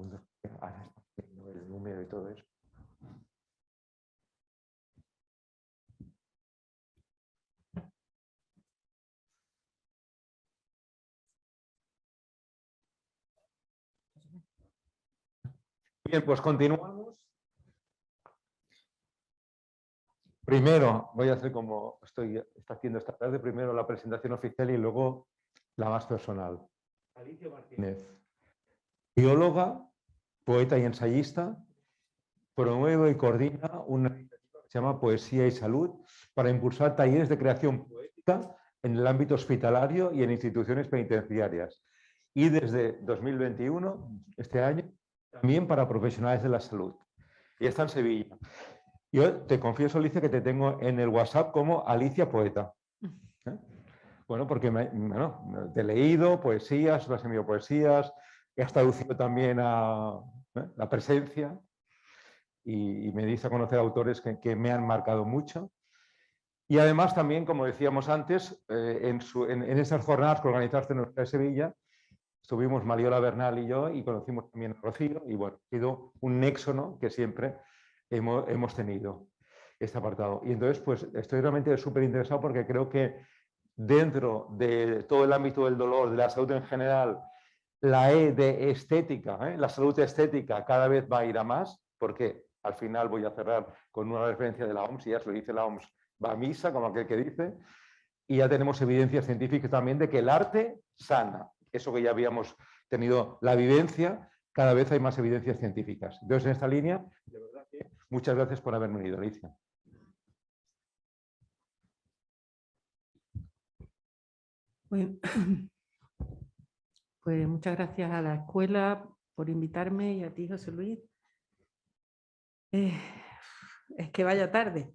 segundo. Ahora está haciendo el número y todo eso. Bien, pues continuamos. Primero, voy a hacer como está haciendo esta tarde, primero la presentación oficial y luego la más personal. Alicia Martínez, bióloga, poeta y ensayista, promueve y coordina una iniciativa que se llama Poesía y Salud para impulsar talleres de creación poética en el ámbito hospitalario y en instituciones penitenciarias. Y desde 2021, este año, también para profesionales de la salud. Y está en Sevilla. Yo te confieso, Alicia, que te tengo en el WhatsApp como Alicia Poeta. ¿Eh? Bueno, porque te he leído poesías, tú has enviado poesías, has traducido también a La Presencia y me dice a conocer autores que me han marcado mucho. Y además también, como decíamos antes, en esas jornadas que organizaste en la Universidad de Sevilla, estuvimos Mariola Bernal y yo y conocimos también a Rocío y bueno, ha sido un nexo, ¿no?, que siempre hemos tenido este apartado. Y entonces, pues estoy realmente súper interesado porque creo que dentro de todo el ámbito del dolor, de la salud en general, la E de estética, la salud estética cada vez va a ir a más, porque al final voy a cerrar con una referencia de la OMS, y ya se lo dice la OMS, va a misa, como aquel que dice, y ya tenemos evidencias científicas también de que el arte sana. Eso que ya habíamos tenido la vivencia, cada vez hay más evidencias científicas. Entonces, en esta línea, de verdad que muchas gracias por haberme venido, Alicia. Bueno, pues muchas gracias a la escuela por invitarme y a ti, José Luis. Es que vaya tarde.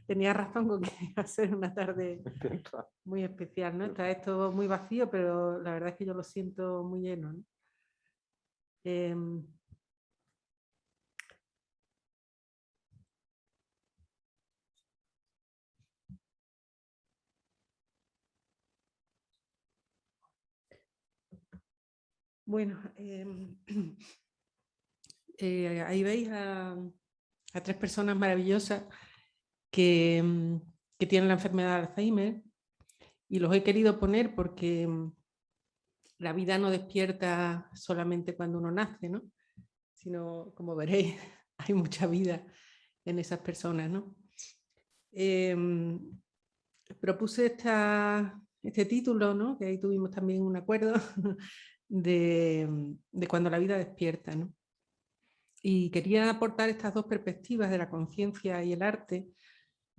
Tenía razón con que iba a ser una tarde muy especial, ¿no? Está esto muy vacío, pero la verdad es que yo lo siento muy lleno, ¿no? Bueno, ahí veis a 3 personas maravillosas que tienen la enfermedad de Alzheimer, y los he querido poner porque la vida no despierta solamente cuando uno nace, ¿no?, sino, como veréis, hay mucha vida en esas personas, ¿no? Propuse este título, ¿no?, que ahí tuvimos también un acuerdo, de cuando la vida despierta, ¿no? Y quería aportar estas dos perspectivas de la conciencia y el arte,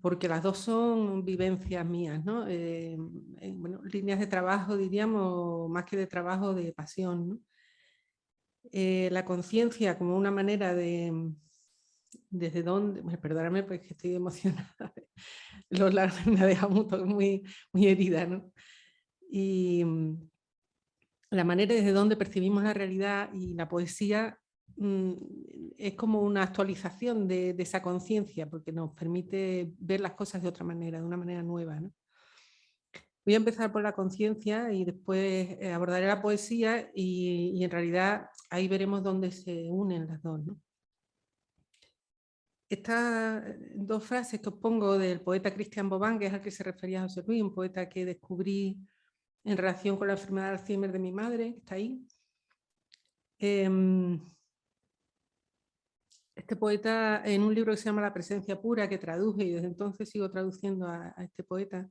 porque las dos son vivencias mías, ¿no? Bueno, líneas de trabajo, diríamos, más que de trabajo, de pasión, ¿no? La conciencia como una manera de... Desde dónde... Bueno, perdóname porque estoy emocionada. Los labios me ha dejado muy herida, ¿no? Y la manera desde donde percibimos la realidad, y la poesía es como una actualización de esa conciencia, porque nos permite ver las cosas de otra manera, de una manera nueva, ¿no? Voy a empezar por la conciencia y después abordaré la poesía, y en realidad ahí veremos dónde se unen las dos, ¿no? Estas dos frases que os pongo del poeta Christian Bobán, que es al que se refería José Luis, un poeta que descubrí en relación con la enfermedad de Alzheimer de mi madre, que está ahí. Este poeta, en un libro que se llama La Presencia Pura, que traduje y desde entonces sigo traduciendo a este poeta,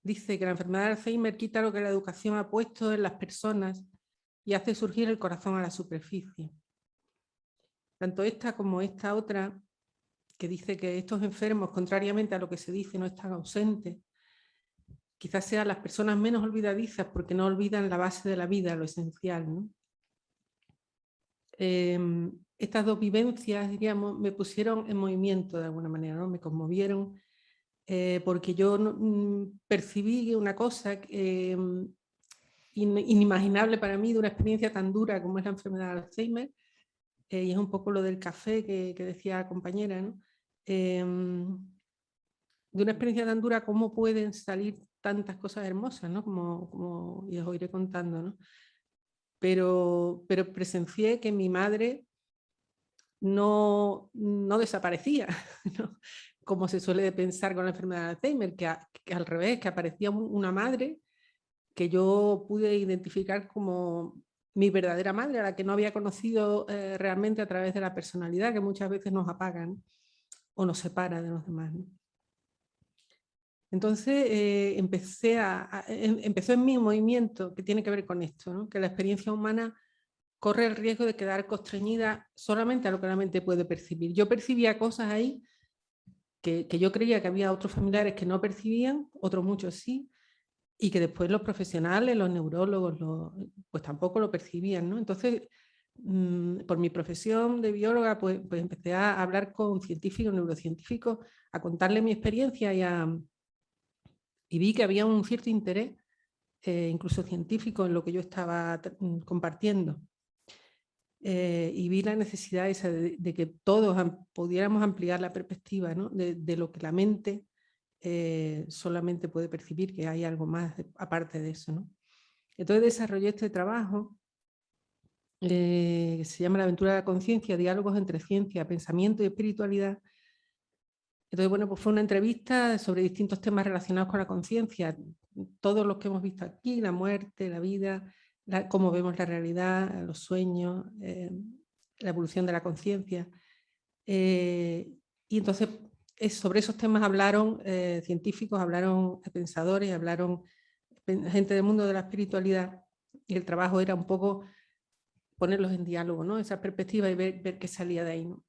dice que la enfermedad de Alzheimer quita lo que la educación ha puesto en las personas y hace surgir el corazón a la superficie. Tanto esta como esta otra, que dice que estos enfermos, contrariamente a lo que se dice, no están ausentes, quizás sean las personas menos olvidadizas porque no olvidan la base de la vida, lo esencial, ¿no? Estas dos vivencias, diríamos, me pusieron en movimiento de alguna manera, ¿no? Me conmovieron, porque yo percibí una cosa inimaginable para mí, de una experiencia tan dura como es la enfermedad de Alzheimer, y es un poco lo del café que decía la compañera, ¿no? De una experiencia tan dura, ¿cómo pueden salir tantas cosas hermosas, ¿no? Como y os iré contando, ¿no? pero presencié que mi madre no desaparecía, ¿no? Como se suele pensar con la enfermedad de Alzheimer, que al revés, que aparecía una madre que yo pude identificar como mi verdadera madre, a la que no había conocido realmente a través de la personalidad, que muchas veces nos apagan o nos separa de los demás, ¿no? Entonces empezó en mí un movimiento que tiene que ver con esto, ¿no? Que la experiencia humana corre el riesgo de quedar constreñida solamente a lo que la mente puede percibir. Yo percibía cosas ahí que yo creía que había otros familiares que no percibían, otros muchos sí, y que después los profesionales, los neurólogos, pues tampoco lo percibían, ¿no? Entonces, por mi profesión de bióloga, pues empecé a hablar con científicos, neurocientíficos, a contarle mi experiencia y vi que había un cierto interés, incluso científico, en lo que yo estaba compartiendo. Y vi la necesidad esa de que todos pudiéramos ampliar la perspectiva, ¿no? de lo que la mente solamente puede percibir, que hay algo más aparte de eso, ¿no? Entonces desarrollé este trabajo que se llama La aventura de la conciencia, diálogos entre ciencia, pensamiento y espiritualidad. Entonces, bueno, pues fue una entrevista sobre distintos temas relacionados con la conciencia, todos los que hemos visto aquí, la muerte, la vida, cómo vemos la realidad, los sueños, la evolución de la conciencia. Y entonces sobre esos temas hablaron científicos, hablaron pensadores, hablaron gente del mundo de la espiritualidad, y el trabajo era un poco ponerlos en diálogo, ¿no? Esa perspectiva y ver qué salía de ahí, ¿no?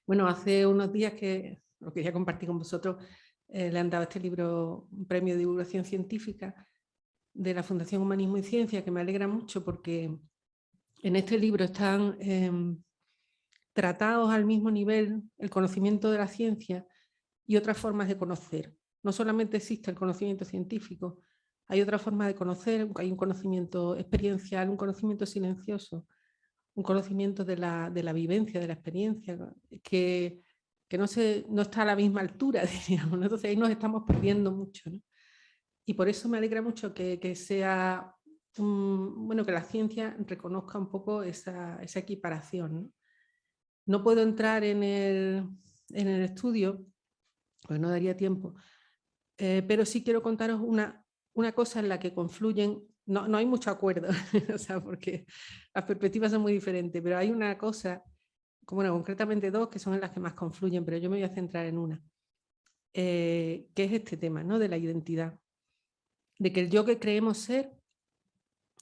Bueno, hace unos días que lo quería compartir con vosotros, le han dado este libro, un premio de divulgación científica de la Fundación Humanismo y Ciencia, que me alegra mucho porque en este libro están tratados al mismo nivel el conocimiento de la ciencia y otras formas de conocer. No solamente existe el conocimiento científico, hay otras formas de conocer, hay un conocimiento experiencial, un conocimiento silencioso, un conocimiento de la vivencia, de la experiencia, que no está a la misma altura, diríamos, ¿no? Entonces ahí nos estamos perdiendo mucho, ¿no? Y por eso me alegra mucho que sea, bueno, que la ciencia reconozca un poco esa equiparación, ¿no? No puedo entrar en el estudio, pues no daría tiempo, pero sí quiero contaros una cosa en la que confluyen, no hay mucho acuerdo, o sea, porque las perspectivas son muy diferentes, pero hay una cosa, bueno, concretamente dos que son en las que más confluyen, pero yo me voy a centrar en una, que es este tema, ¿no? De la identidad, de que el yo que creemos ser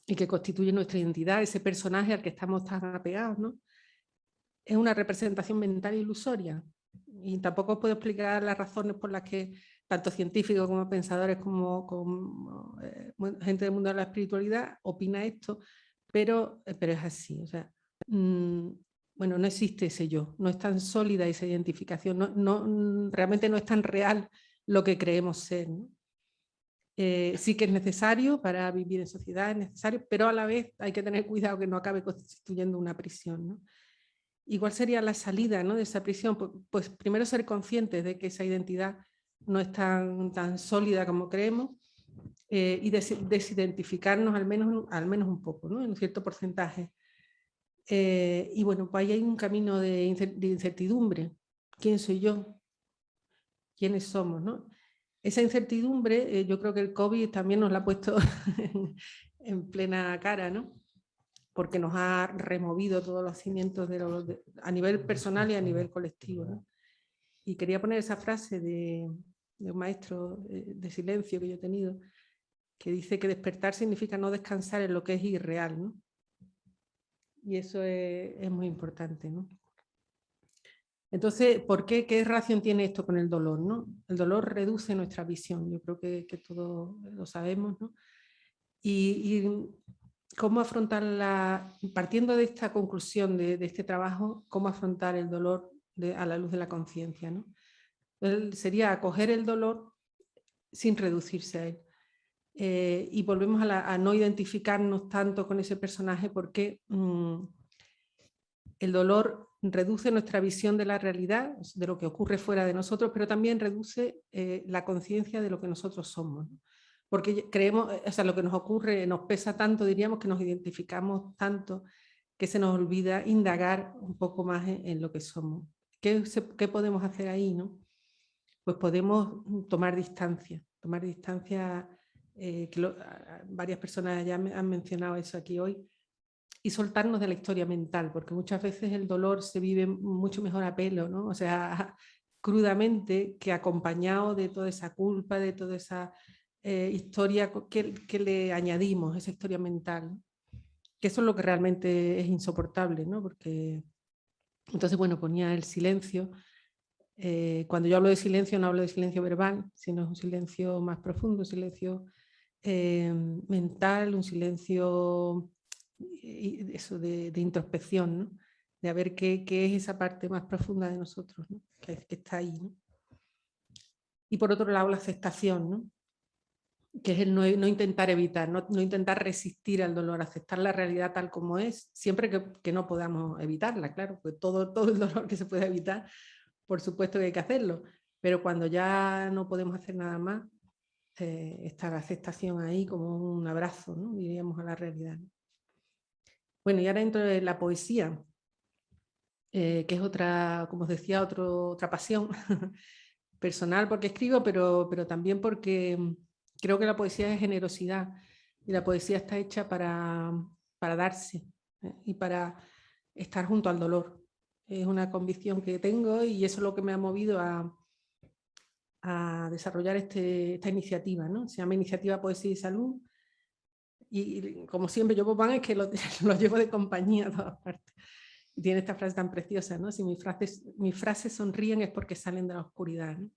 y que constituye nuestra identidad, ese personaje al que estamos tan apegados, ¿no? Es una representación mental ilusoria, y tampoco os puedo explicar las razones por las que tanto científicos como pensadores como gente del mundo de la espiritualidad opina esto, pero es así. O sea, bueno, no existe ese yo, no es tan sólida esa identificación, realmente no es tan real lo que creemos ser, ¿no? Sí que es necesario para vivir en sociedad, es necesario, pero a la vez hay que tener cuidado que no acabe constituyendo una prisión, ¿no? Igual sería la salida, ¿no? De esa prisión, pues primero ser conscientes de que esa identidad no es tan sólida como creemos, y desidentificarnos al menos un poco, ¿no? En un cierto porcentaje. Y bueno, pues ahí hay un camino de incertidumbre. ¿Quién soy yo? ¿Quiénes somos, no? Esa incertidumbre, yo creo que el COVID también nos la ha puesto en plena cara, ¿no? Porque nos ha removido todos los cimientos a nivel personal y a nivel colectivo, ¿no? Y quería poner esa frase de un maestro de silencio que yo he tenido, que dice que despertar significa no descansar en lo que es irreal, ¿no? Y eso es muy importante, ¿no? Entonces, ¿por qué? ¿Qué relación tiene esto con el dolor, ¿no? El dolor reduce nuestra visión, yo creo que todos lo sabemos, ¿no? Y cómo afrontar partiendo de esta conclusión de este trabajo, cómo afrontar el dolor a la luz de la conciencia, ¿no? Sería acoger el dolor sin reducirse a él. Y volvemos a no identificarnos tanto con ese personaje porque el dolor reduce nuestra visión de la realidad, de lo que ocurre fuera de nosotros, pero también reduce la conciencia de lo que nosotros somos, ¿no? porque creemos, o sea, lo que nos ocurre nos pesa tanto, diríamos, que nos identificamos tanto, que se nos olvida indagar un poco más en lo que somos. ¿Qué podemos hacer ahí, no? Pues podemos tomar distancia, varias personas ya han mencionado eso aquí hoy, y soltarnos de la historia mental, porque muchas veces el dolor se vive mucho mejor a pelo, ¿no? O sea, crudamente, que acompañado de toda esa culpa, de toda esa historia que le añadimos, esa historia mental, ¿no? Que eso es lo que realmente es insoportable, ¿no? Porque entonces, bueno, ponía el silencio. Cuando yo hablo de silencio, no hablo de silencio verbal, sino un silencio más profundo, un silencio mental, un silencio eso de introspección, ¿no? De a ver qué es esa parte más profunda de nosotros, ¿no? que está ahí, ¿no? Y por otro lado, la aceptación, ¿no? Que es el no intentar evitar, no intentar resistir al dolor, aceptar la realidad tal como es, siempre que no podamos evitarla, claro, pues todo el dolor que se puede evitar, por supuesto que hay que hacerlo, pero cuando ya no podemos hacer nada más, está la aceptación ahí como un abrazo, ¿no? Diríamos, a la realidad. Bueno, y ahora dentro de la poesía, que es otra, como os decía, otra pasión personal porque escribo, pero también porque creo que la poesía es generosidad y la poesía está hecha para darse y para estar junto al dolor. Es una convicción que tengo y eso es lo que me ha movido a desarrollar esta iniciativa, ¿no? Se llama Iniciativa Poesía y Salud y como siempre yo es que lo llevo de compañía a todas partes. Y tiene esta frase tan preciosa, ¿no? Si mis frases sonríen es porque salen de la oscuridad, ¿no?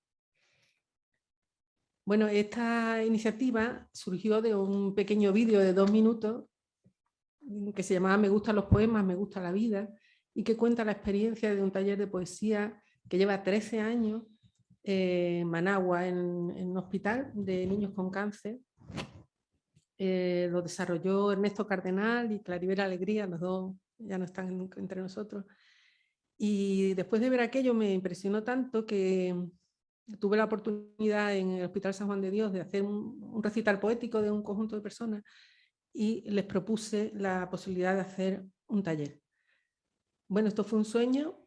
Bueno, esta iniciativa surgió de un pequeño vídeo de 2 minutos que se llamaba Me gustan los poemas, me gusta la vida, y que cuenta la experiencia de un taller de poesía que lleva 13 años en Managua, en un hospital de niños con cáncer. Lo desarrolló Ernesto Cardenal y Claribel Alegría, los dos ya no están entre nosotros. Y después de ver aquello me impresionó tanto que tuve la oportunidad en el Hospital San Juan de Dios de hacer un recital poético de un conjunto de personas y les propuse la posibilidad de hacer un taller. Bueno, esto fue un sueño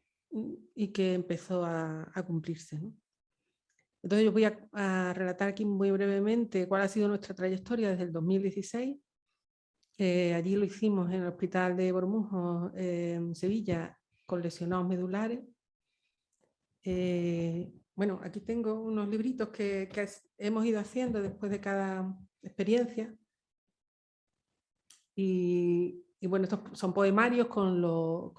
y que empezó a cumplirse, ¿no? Entonces yo voy a relatar aquí muy brevemente cuál ha sido nuestra trayectoria desde el 2016. Allí lo hicimos en el Hospital de Bormujos, en Sevilla, con lesionados medulares. Bueno, aquí tengo unos libritos que hemos ido haciendo después de cada experiencia. Y bueno, estos son poemarios con los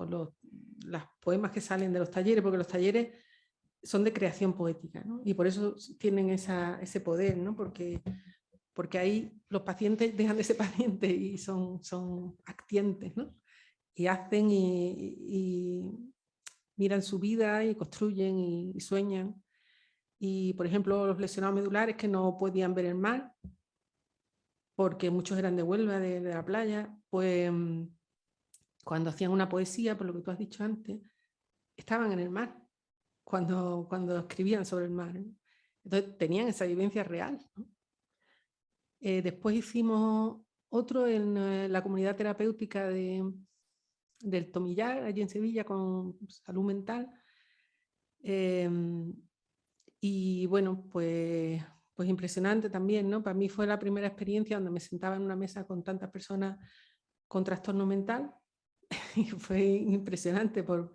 poemas que salen de los talleres, porque los talleres son de creación poética, ¿no? Y por eso tienen ese poder, ¿no? Porque ahí los pacientes dejan de ser pacientes y son actientes, ¿no? Y hacen y miran su vida y construyen y sueñan. Y, por ejemplo, los lesionados medulares que no podían ver el mar, porque muchos eran de Huelva, de la playa, pues cuando hacían una poesía, por lo que tú has dicho antes, estaban en el mar, cuando escribían sobre el mar, ¿no? Entonces tenían esa vivencia real, ¿no? Después hicimos otro en la comunidad terapéutica del Tomillar, allí en Sevilla, con salud mental. Y bueno, pues impresionante también, ¿no? Para mí fue la primera experiencia donde me sentaba en una mesa con tantas personas con trastorno mental y fue impresionante por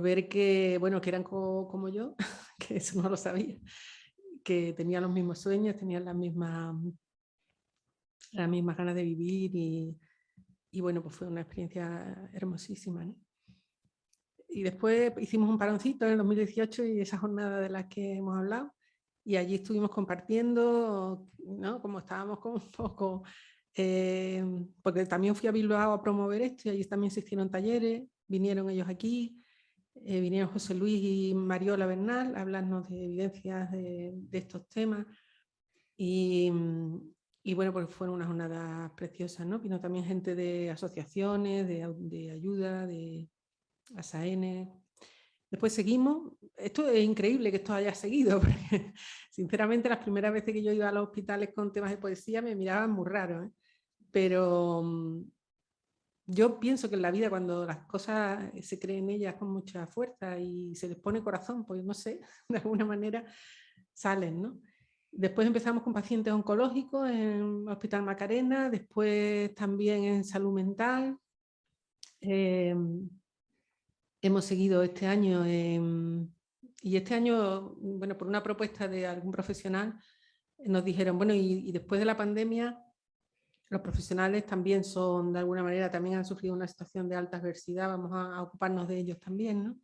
ver que, bueno, que eran como yo, que eso no lo sabía, que tenían los mismos sueños, tenían las mismas ganas de vivir y bueno, pues fue una experiencia hermosísima, ¿no? Y después hicimos un paroncito en el 2018 y esa jornada de la que hemos hablado, y allí estuvimos compartiendo, ¿no? Como estábamos como un poco, porque también fui a Bilbao a promover esto y allí también se hicieron talleres, vinieron ellos aquí, vinieron José Luis y Mariola Bernal a hablarnos de evidencias de estos temas y bueno, pues fueron unas jornadas preciosas, ¿no? Vino también gente de asociaciones, de ayuda, de ASAN. Después seguimos. Esto es increíble que esto haya seguido, porque sinceramente las primeras veces que yo iba a los hospitales con temas de poesía me miraban muy raro, ¿eh? Pero yo pienso que en la vida, cuando las cosas se creen en ellas con mucha fuerza y se les pone corazón, pues no sé, de alguna manera salen, ¿no? Después empezamos con pacientes oncológicos en Hospital Macarena, después también en salud mental. Hemos seguido este año y este año, bueno, por una propuesta de algún profesional, nos dijeron, bueno, y después de la pandemia, los profesionales también son, de alguna manera, también han sufrido una situación de alta adversidad, vamos a ocuparnos de ellos también, ¿no?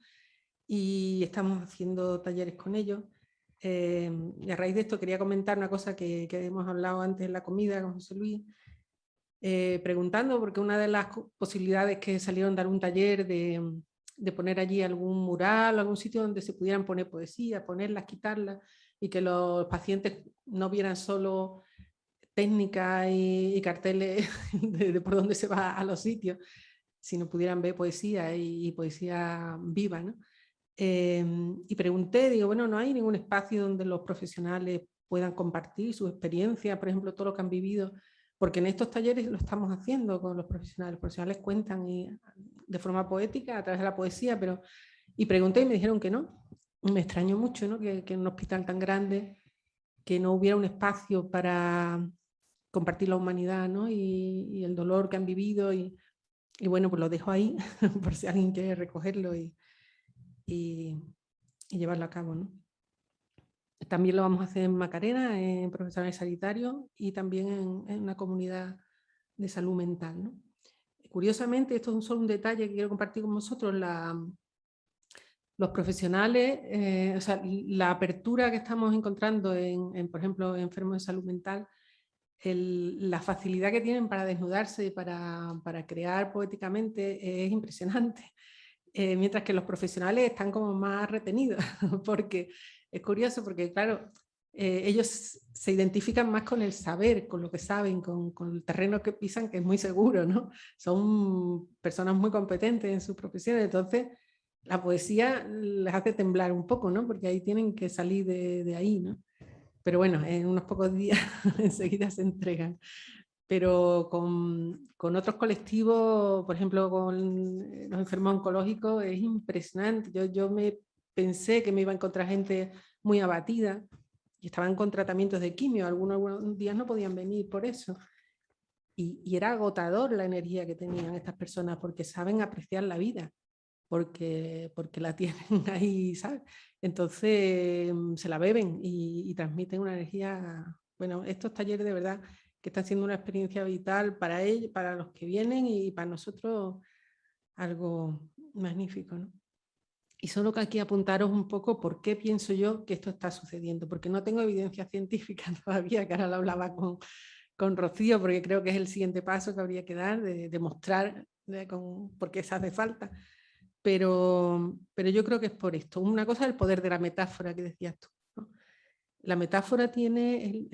Y estamos haciendo talleres con ellos. Y a raíz de esto quería comentar una cosa que hemos hablado antes en la comida con José Luis, preguntando, porque una de las posibilidades que salieron dar un taller de poner allí algún mural, algún sitio donde se pudieran poner poesía, ponerlas, quitarlas, y que los pacientes no vieran solo técnicas y carteles de por dónde se va a los sitios, sino pudieran ver poesía y poesía viva, ¿no? Y pregunté, digo, bueno, no hay ningún espacio donde los profesionales puedan compartir su experiencia, por ejemplo, todo lo que han vivido, porque en estos talleres lo estamos haciendo con los profesionales cuentan de forma poética a través de la poesía, pero y pregunté y me dijeron que no. Me extrañó mucho, ¿no? Que en un hospital tan grande que no hubiera un espacio para compartir la humanidad, ¿no? Y el dolor que han vivido y bueno, pues lo dejo ahí por si alguien quiere recogerlo y llevarlo a cabo, ¿no? También lo vamos a hacer en Macarena, en profesionales sanitarios y también en una comunidad de salud mental, ¿no? Curiosamente, esto es solo un detalle que quiero compartir con vosotros, los profesionales, o sea, la apertura que estamos encontrando por ejemplo, enfermos de salud mental, la facilidad que tienen para desnudarse, para crear poéticamente es impresionante. Mientras que los profesionales están como más retenidos, porque es curioso, porque claro, ellos se identifican más con el saber, con lo que saben, con el terreno que pisan, que es muy seguro, ¿no? Son personas muy competentes en sus profesiones, entonces la poesía les hace temblar un poco, ¿no? Porque ahí tienen que salir de ahí, ¿no? Pero bueno, en unos pocos días enseguida se entregan. Pero con otros colectivos, por ejemplo, con los enfermos oncológicos, es impresionante. Yo me pensé que me iba a encontrar gente muy abatida y estaban con tratamientos de quimio. Algunos días no podían venir por eso. Y era agotador la energía que tenían estas personas porque saben apreciar la vida, porque la tienen ahí, ¿sabes? Entonces se la beben y transmiten una energía. Bueno, estos talleres de verdad que están siendo una experiencia vital para ellos, para los que vienen y para nosotros algo magnífico, ¿no? Y solo que aquí apuntaros un poco por qué pienso yo que esto está sucediendo, porque no tengo evidencia científica todavía, que ahora lo hablaba con Rocío, porque creo que es el siguiente paso que habría que dar, de demostrar por qué se hace falta. Pero yo creo que es por esto. Una cosa es el poder de la metáfora que decías tú, ¿no? La metáfora tiene,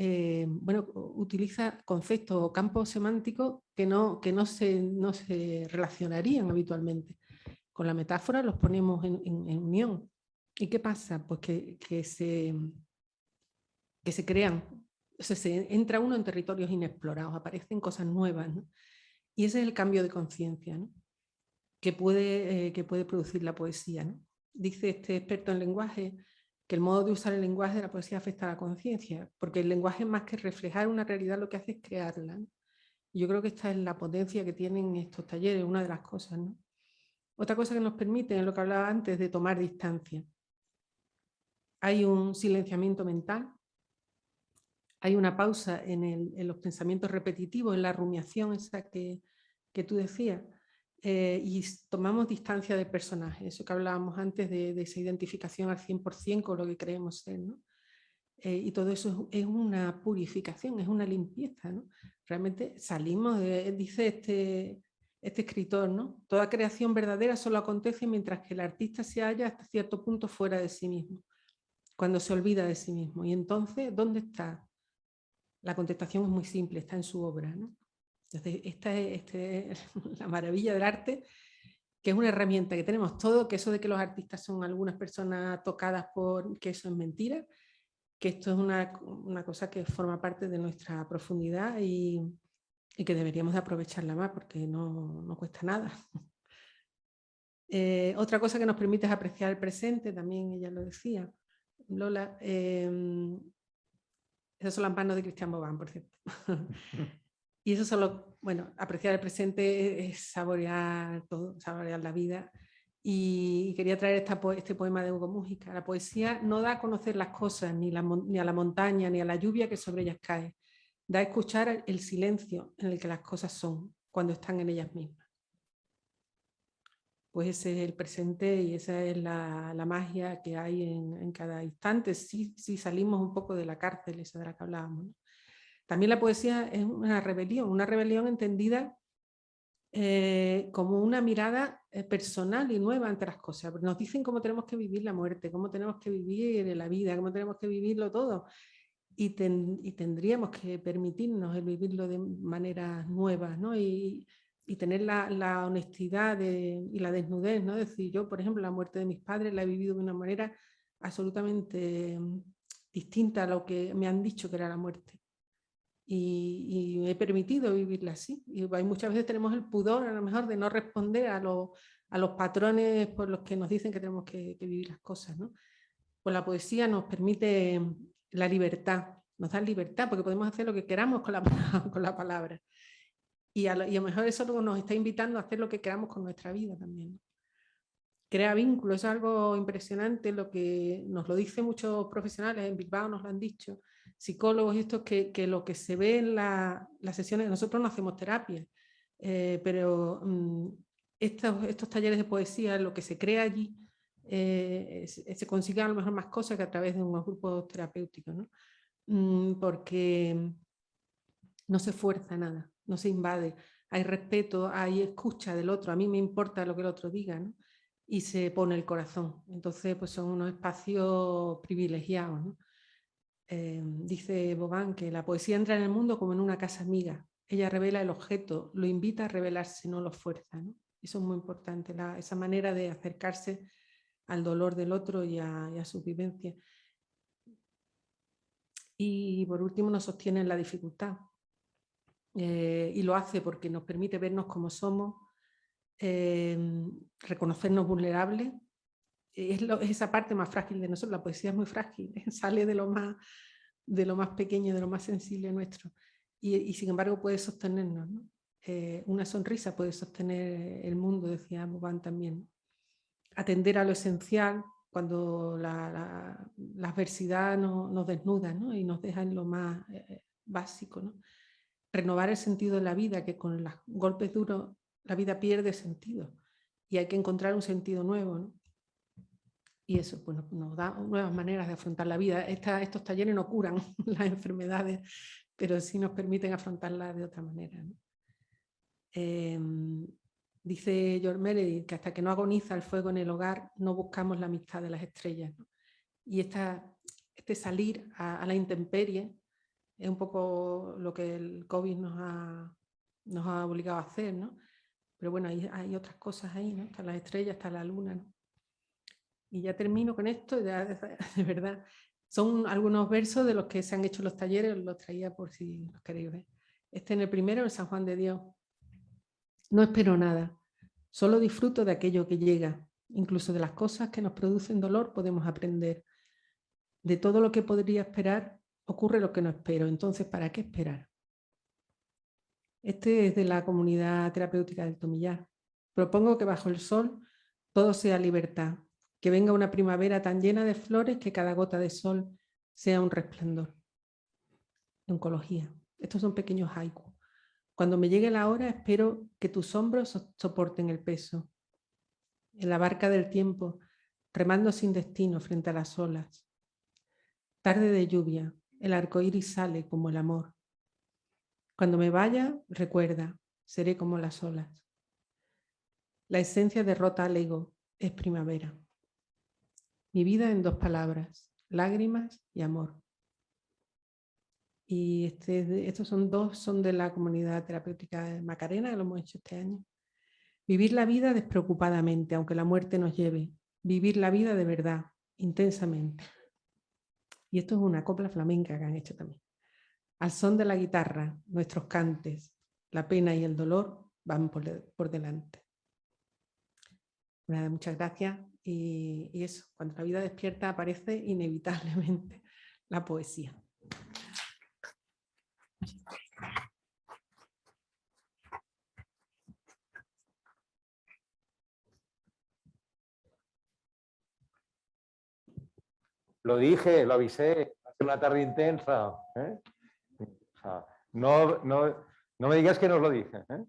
bueno, utiliza conceptos o campos semánticos que no se relacionarían habitualmente. Con la metáfora los ponemos en unión. ¿Y qué pasa? Pues que se crean, o sea, se entra uno en territorios inexplorados, aparecen cosas nuevas, ¿no? Y ese es el cambio de conciencia, ¿no? que puede producir la poesía, ¿no? Dice este experto en lenguaje que el modo de usar el lenguaje de la poesía afecta a la conciencia, porque el lenguaje, más que reflejar una realidad, lo que hace es crearla, ¿no? Yo creo que esta es la potencia que tienen estos talleres, una de las cosas, ¿no? Otra cosa que nos permite, en lo que hablaba antes, de tomar distancia. Hay un silenciamiento mental, hay una pausa en los pensamientos repetitivos, en la rumiación esa que tú decías, y tomamos distancia del personaje, eso que hablábamos antes de esa identificación al 100% con lo que creemos ser, ¿no? Y todo eso es una purificación, es una limpieza, ¿no? Realmente salimos dice este escritor, ¿no? Toda creación verdadera solo acontece mientras que el artista se halla hasta cierto punto fuera de sí mismo, cuando se olvida de sí mismo. Y entonces, ¿dónde está? La contestación es muy simple, está en su obra, ¿no? Entonces, esta es la maravilla del arte, que es una herramienta que tenemos todos, que eso de que los artistas son algunas personas tocadas por, que eso es mentira, que esto es una cosa que forma parte de nuestra profundidad y que deberíamos de aprovecharla más porque no cuesta nada. Otra cosa que nos permite es apreciar el presente, también ella lo decía, Lola. Esas son las manos de Cristian Bobán, por cierto. Y eso solo, bueno, apreciar el presente es saborear todo, saborear la vida. Y quería traer este poema de Hugo Múgica. La poesía no da a conocer las cosas, ni a la montaña, ni a la lluvia que sobre ellas cae. Da a escuchar el silencio en el que las cosas son, cuando están en ellas mismas. Pues ese es el presente y esa es la magia que hay en cada instante, si salimos un poco de la cárcel esa de la que hablábamos, ¿no? También la poesía es una rebelión entendida como una mirada personal y nueva ante las cosas. Nos dicen cómo tenemos que vivir la muerte, cómo tenemos que vivir la vida, cómo tenemos que vivirlo todo. Y tendríamos que permitirnos el vivirlo de maneras nuevas, ¿no? Y tener la honestidad y la desnudez, ¿no? Es decir, yo, por ejemplo, la muerte de mis padres la he vivido de una manera absolutamente distinta a lo que me han dicho que era la muerte. Y he permitido vivirla así. Y muchas veces tenemos el pudor, a lo mejor, de no responder a los patrones por los que nos dicen que tenemos que vivir las cosas, ¿no? Pues la poesía nos permite la libertad, nos da libertad, porque podemos hacer lo que queramos con la palabra. Y a lo mejor eso nos está invitando a hacer lo que queramos con nuestra vida también, ¿no? Crea vínculos, es algo impresionante, lo que nos lo dicen muchos profesionales, en Bilbao nos lo han dicho, psicólogos y estos, que lo que se ve en las sesiones, nosotros no hacemos terapia, pero estos talleres de poesía, lo que se crea allí, se consigue a lo mejor más cosas que a través de unos grupos terapéuticos, ¿no? Porque no se fuerza nada, no se invade, hay respeto, hay escucha del otro, a mí me importa lo que el otro diga, ¿no? Y se pone el corazón. Entonces, pues son unos espacios privilegiados, ¿no? Dice Bobán que la poesía entra en el mundo como en una casa amiga. Ella revela el objeto, lo invita a revelarse, no lo fuerza, ¿no? Eso es muy importante, esa manera de acercarse al dolor del otro y a su vivencia. Y por último nos sostiene en la dificultad. Y lo hace porque nos permite vernos como somos, reconocernos vulnerables. Es esa parte más frágil de nosotros. La poesía es muy frágil, sale de lo más pequeño, de lo más sensible nuestro. Y sin embargo puede sostenernos, ¿no? Una sonrisa puede sostener el mundo, decía Bobán también. Atender a lo esencial cuando la adversidad nos desnuda, ¿no? Y nos deja en lo más básico, ¿no? Renovar el sentido de la vida, que con los golpes duros la vida pierde sentido y hay que encontrar un sentido nuevo, ¿no? Y eso, bueno, nos da nuevas maneras de afrontar la vida. Estos talleres no curan las enfermedades, pero sí nos permiten afrontarlas de otra manera, ¿no? Dice George Meredith que hasta que no agoniza el fuego en el hogar no buscamos la amistad de las estrellas, ¿no? Y este salir a la intemperie es un poco lo que el COVID nos ha obligado a hacer, ¿no? Pero bueno, hay otras cosas ahí, ¿no? Están las estrellas, está la luna, ¿no? Y ya termino con esto, ya, de verdad. Son algunos versos de los que se han hecho los talleres, los traía por si los queréis ver. En el primero, el San Juan de Dios. No espero nada, solo disfruto de aquello que llega. Incluso de las cosas que nos producen dolor podemos aprender. De todo lo que podría esperar, ocurre lo que no espero. Entonces, ¿para qué esperar? Este es de la comunidad terapéutica del Tomillar. Propongo que bajo el sol todo sea libertad, que venga una primavera tan llena de flores que cada gota de sol sea un resplandor. Oncología. Estos son pequeños haikus. Cuando me llegue la hora, espero que tus hombros soporten el peso. En la barca del tiempo, remando sin destino frente a las olas. Tarde de lluvia, el arco iris sale como el amor. Cuando me vaya, recuerda, seré como las olas. La esencia derrota al ego, es primavera. Mi vida en 2 palabras, lágrimas y amor. Y estos son de la comunidad terapéutica de Macarena, que lo hemos hecho este año. Vivir la vida despreocupadamente, aunque la muerte nos lleve. Vivir la vida de verdad, intensamente. Y esto es una copla flamenca que han hecho también. Al son de la guitarra, nuestros cantes, la pena y el dolor van por delante. Nada, muchas gracias. Y eso, cuando la vida despierta aparece inevitablemente la poesía. Lo dije, lo avisé, hace una tarde intensa. ¿Eh? O sea, no me digas que no os lo dije. ¿Eh?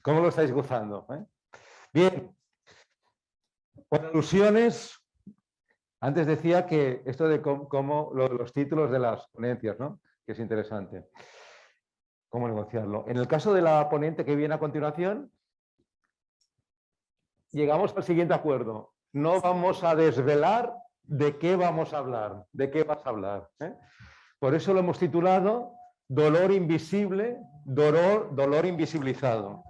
¿Cómo lo estáis gozando? ¿Eh? Bien, por alusiones, antes decía que esto de cómo los títulos de las ponencias, ¿no? Que es interesante. ¿Cómo negociarlo? En el caso de la ponente que viene a continuación, llegamos al siguiente acuerdo. No vamos a desvelar de qué vamos a hablar, de qué vas a hablar. ¿Eh? Por eso lo hemos titulado Dolor invisible, dolor invisibilizado.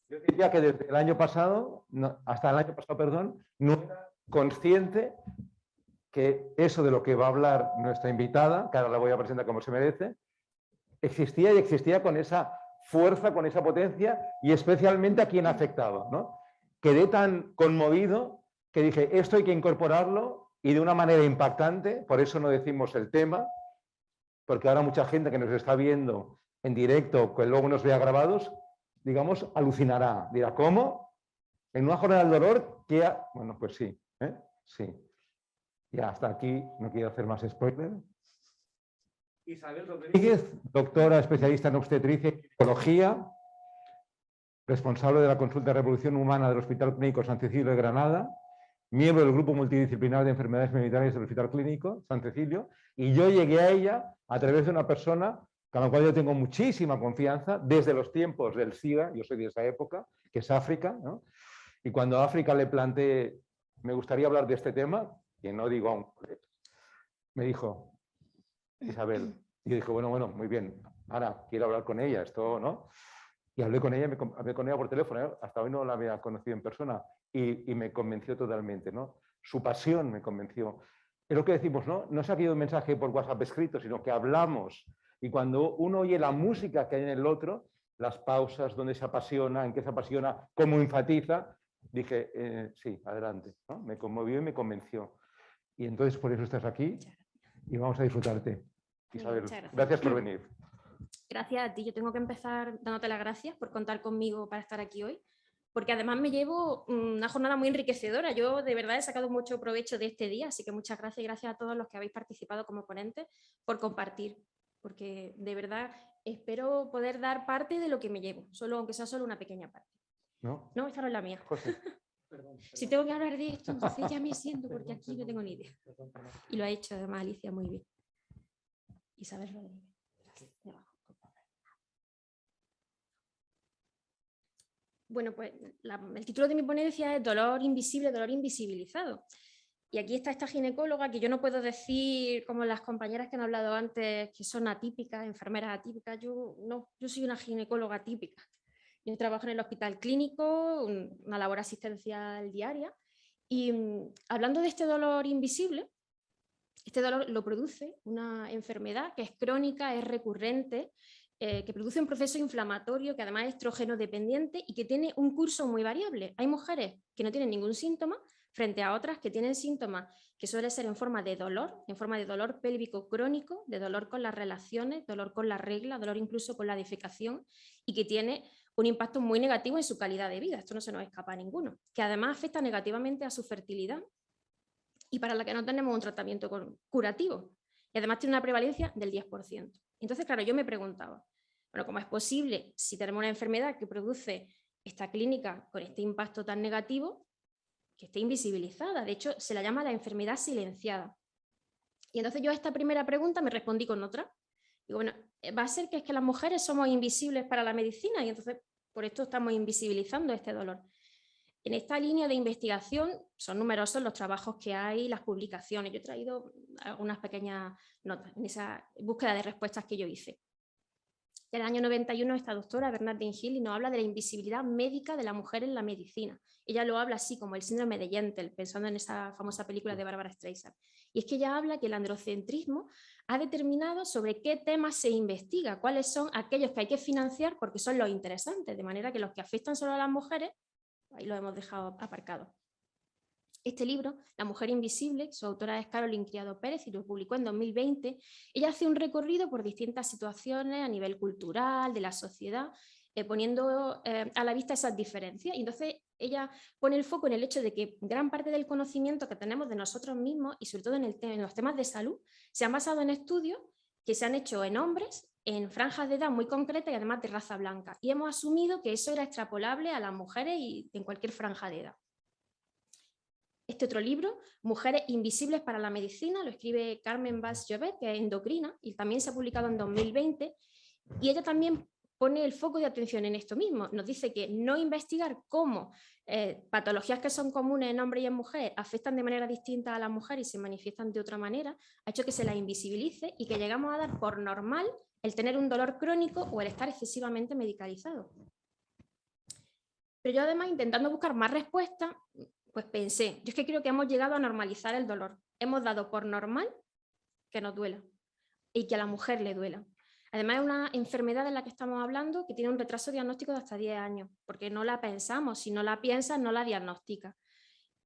Yo diría que desde el año pasado, hasta el año pasado, perdón, no era consciente que eso de lo que va a hablar nuestra invitada, que ahora la voy a presentar como se merece, existía y existía con esa fuerza, con esa potencia y especialmente a quien afectaba, ¿no? Quedé tan conmovido que dije, esto hay que incorporarlo y de una manera impactante, por eso no decimos el tema, porque ahora mucha gente que nos está viendo en directo, que luego nos vea grabados, digamos, alucinará. Dirá, ¿cómo? ¿En una jornada del dolor? ¿Qué Bueno, pues sí, ¿eh? Sí. Ya hasta aquí, no quiero hacer más spoiler. Isabel Rodríguez, doctora especialista en obstetricia y ginecología, responsable de la consulta de reproducción humana del Hospital Clínico San Cecilio de Granada, miembro del grupo multidisciplinar de enfermedades hereditarias del Hospital Clínico San Cecilio, y yo llegué a ella a través de una persona con la cual yo tengo muchísima confianza desde los tiempos del SIDA, yo soy de esa época, que es África, ¿no? Y cuando a África le planteé, me gustaría hablar de este tema, que no digo aún, me dijo, Isabel, y yo dije, bueno, muy bien, ahora quiero hablar con ella, esto, ¿no? Y hablé con ella por teléfono, ¿eh? Hasta hoy no la había conocido en persona, y me convenció totalmente, ¿no? Su pasión me convenció. Es lo que decimos, ¿no? No se ha habido un mensaje por WhatsApp escrito, sino que hablamos. Y cuando uno oye la música que hay en el otro, las pausas, dónde se apasiona, en qué se apasiona, cómo enfatiza, dije, sí, adelante, ¿no? Me conmovió y me convenció. Y entonces por eso estás aquí y vamos a disfrutarte. Isabel, gracias por venir. Gracias a ti. Yo tengo que empezar dándote las gracias por contar conmigo para estar aquí hoy, porque además me llevo una jornada muy enriquecedora. Yo de verdad he sacado mucho provecho de este día, así que muchas gracias y gracias a todos los que habéis participado como ponentes por compartir, porque de verdad espero poder dar parte de lo que me llevo, aunque sea solo una pequeña parte. No, esta no es la mía. José. Si tengo que hablar de esto, entonces ya me siento, porque aquí no tengo ni idea. Y lo ha hecho además Alicia muy bien. Isabel Rodríguez. Bueno, pues el título de mi ponencia es Dolor invisible, dolor invisibilizado. Y aquí está esta ginecóloga que yo no puedo decir, como las compañeras que han hablado antes, que son atípicas, enfermeras atípicas. Yo soy una ginecóloga típica. Yo trabajo en el hospital clínico, una labor asistencial diaria. Y hablando de este dolor invisible, este dolor lo produce una enfermedad que es crónica, es recurrente, que produce un proceso inflamatorio que además es estrógeno dependiente y que tiene un curso muy variable. Hay mujeres que no tienen ningún síntoma frente a otras que tienen síntomas que suele ser en forma de dolor pélvico crónico, de dolor con las relaciones, dolor con la regla, dolor incluso con la defecación y que tiene un impacto muy negativo en su calidad de vida. Esto no se nos escapa a ninguno, que además afecta negativamente a su fertilidad y para la que no tenemos un tratamiento curativo. Y además tiene una prevalencia del 10%. Entonces, claro, yo me preguntaba, bueno, ¿cómo es posible si tenemos una enfermedad que produce esta clínica con este impacto tan negativo que esté invisibilizada? De hecho, se la llama la enfermedad silenciada. Y entonces yo a esta primera pregunta me respondí con otra. Digo, bueno, ¿va a ser que es que las mujeres somos invisibles para la medicina y entonces por esto estamos invisibilizando este dolor? En esta línea de investigación son numerosos los trabajos que hay, las publicaciones. Yo he traído algunas pequeñas notas en esa búsqueda de respuestas que yo hice. En el año 91 esta doctora, Bernardine Hill, nos habla de la invisibilidad médica de la mujer en la medicina. Ella lo habla así como el síndrome de Yentl, pensando en esa famosa película de Barbara Streisand. Y es que ella habla que el androcentrismo ha determinado sobre qué temas se investiga, cuáles son aquellos que hay que financiar porque son los interesantes, de manera que los que afectan solo a las mujeres, ahí los hemos dejado aparcados. Este libro, La mujer invisible, su autora es Caroline Criado Pérez y lo publicó en 2020. Ella hace un recorrido por distintas situaciones a nivel cultural, de la sociedad, poniendo a la vista esas diferencias. Y entonces ella pone el foco en el hecho de que gran parte del conocimiento que tenemos de nosotros mismos y sobre todo en los temas de salud se han basado en estudios que se han hecho en hombres en franjas de edad muy concretas y además de raza blanca. Y hemos asumido que eso era extrapolable a las mujeres y en cualquier franja de edad. Este otro libro, Mujeres invisibles para la medicina, lo escribe Carmen Valls-Llobet, que es endocrina, y también se ha publicado en 2020, y ella también pone el foco de atención en esto mismo. Nos dice que no investigar cómo patologías que son comunes en hombres y en mujeres afectan de manera distinta a las mujeres y se manifiestan de otra manera, ha hecho que se las invisibilice y que llegamos a dar por normal el tener un dolor crónico o el estar excesivamente medicalizado. Pero yo además, intentando buscar más respuestas, pues pensé, yo es que creo que hemos llegado a normalizar el dolor. Hemos dado por normal que nos duela y que a la mujer le duela. Además es una enfermedad de la que estamos hablando que tiene un retraso diagnóstico de hasta 10 años, porque no la pensamos, si no la piensas no la diagnosticas.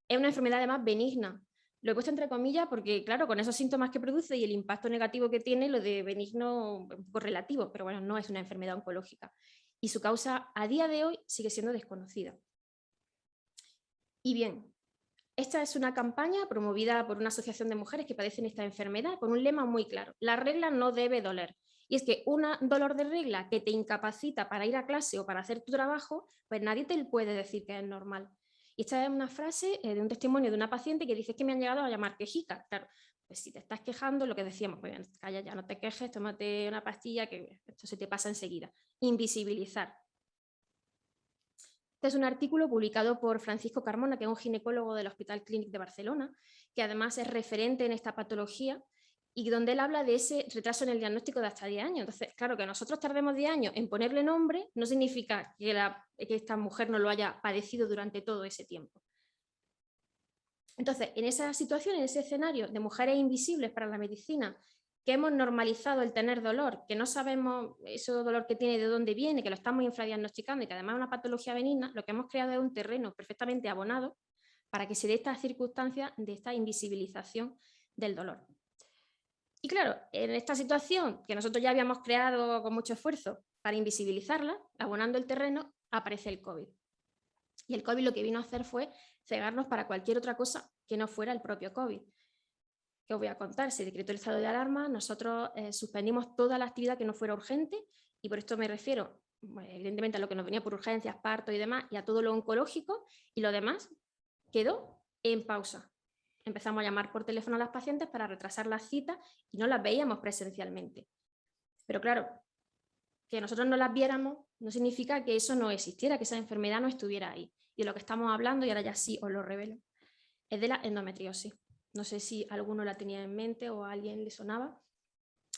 Es una enfermedad además benigna. Lo he puesto entre comillas porque, claro, con esos síntomas que produce y el impacto negativo que tiene, lo de benigno es un poco relativo, pero bueno, no es una enfermedad oncológica. Y su causa a día de hoy sigue siendo desconocida. Y bien, esta es una campaña promovida por una asociación de mujeres que padecen esta enfermedad con un lema muy claro: la regla no debe doler. Y es que un dolor de regla que te incapacita para ir a clase o para hacer tu trabajo, pues nadie te puede decir que es normal. Y esta es una frase de un testimonio de una paciente que dice que me han llegado a llamar quejica. Claro, pues si te estás quejando, lo que decíamos, pues calla ya, no te quejes, tómate una pastilla que esto se te pasa enseguida. Invisibilizar. Este es un artículo publicado por Francisco Carmona, que es un ginecólogo del Hospital Clínic de Barcelona, que además es referente en esta patología y donde él habla de ese retraso en el diagnóstico de hasta 10 años. Entonces, claro, que nosotros tardemos 10 años en ponerle nombre no significa que esta mujer no lo haya padecido durante todo ese tiempo. Entonces, en esa situación, en ese escenario de mujeres invisibles para la medicina, que hemos normalizado el tener dolor, que no sabemos ese dolor que tiene de dónde viene, que lo estamos infradiagnosticando y que además es una patología benigna, lo que hemos creado es un terreno perfectamente abonado para que se dé estas circunstancias de esta invisibilización del dolor. Y claro, en esta situación que nosotros ya habíamos creado con mucho esfuerzo para invisibilizarla, abonando el terreno, aparece el COVID. Y el COVID lo que vino a hacer fue cegarnos para cualquier otra cosa que no fuera el propio COVID. Que os voy a contar, se decretó el estado de alarma, nosotros suspendimos toda la actividad que no fuera urgente, y por esto me refiero, bueno, evidentemente a lo que nos venía por urgencias, parto y demás, y a todo lo oncológico, y lo demás quedó en pausa. Empezamos a llamar por teléfono a las pacientes para retrasar las citas y no las veíamos presencialmente. Pero claro, que nosotros no las viéramos no significa que eso no existiera, que esa enfermedad no estuviera ahí. Y de lo que estamos hablando, y ahora ya sí os lo revelo, es de la endometriosis. No sé si alguno la tenía en mente o a alguien le sonaba.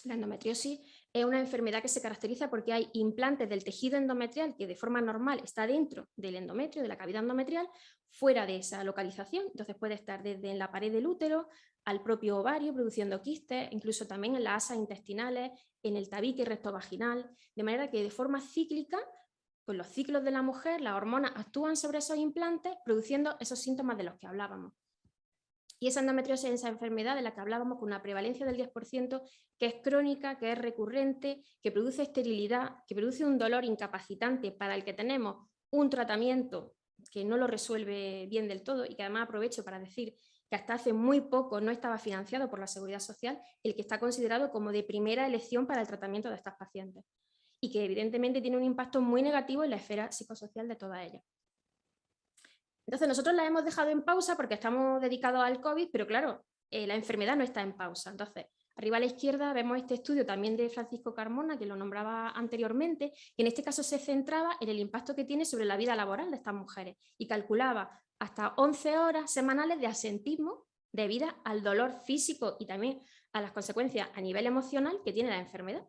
La endometriosis es una enfermedad que se caracteriza porque hay implantes del tejido endometrial que de forma normal está dentro del endometrio, de la cavidad endometrial, fuera de esa localización. Entonces puede estar desde en la pared del útero al propio ovario produciendo quistes, incluso también en las asas intestinales, en el tabique rectovaginal, de manera que de forma cíclica, con los ciclos de la mujer, las hormonas actúan sobre esos implantes produciendo esos síntomas de los que hablábamos. Y esa endometriosis es esa enfermedad de la que hablábamos con una prevalencia del 10%, que es crónica, que es recurrente, que produce esterilidad, que produce un dolor incapacitante para el que tenemos un tratamiento que no lo resuelve bien del todo, y que además aprovecho para decir que hasta hace muy poco no estaba financiado por la Seguridad Social, el que está considerado como de primera elección para el tratamiento de estas pacientes, y que evidentemente tiene un impacto muy negativo en la esfera psicosocial de todas ellas. Entonces nosotros la hemos dejado en pausa porque estamos dedicados al COVID, pero claro, la enfermedad no está en pausa. Entonces, arriba a la izquierda vemos este estudio también de Francisco Carmona, que lo nombraba anteriormente, que en este caso se centraba en el impacto que tiene sobre la vida laboral de estas mujeres y calculaba hasta 11 horas semanales de absentismo debido al dolor físico y también a las consecuencias a nivel emocional que tiene la enfermedad.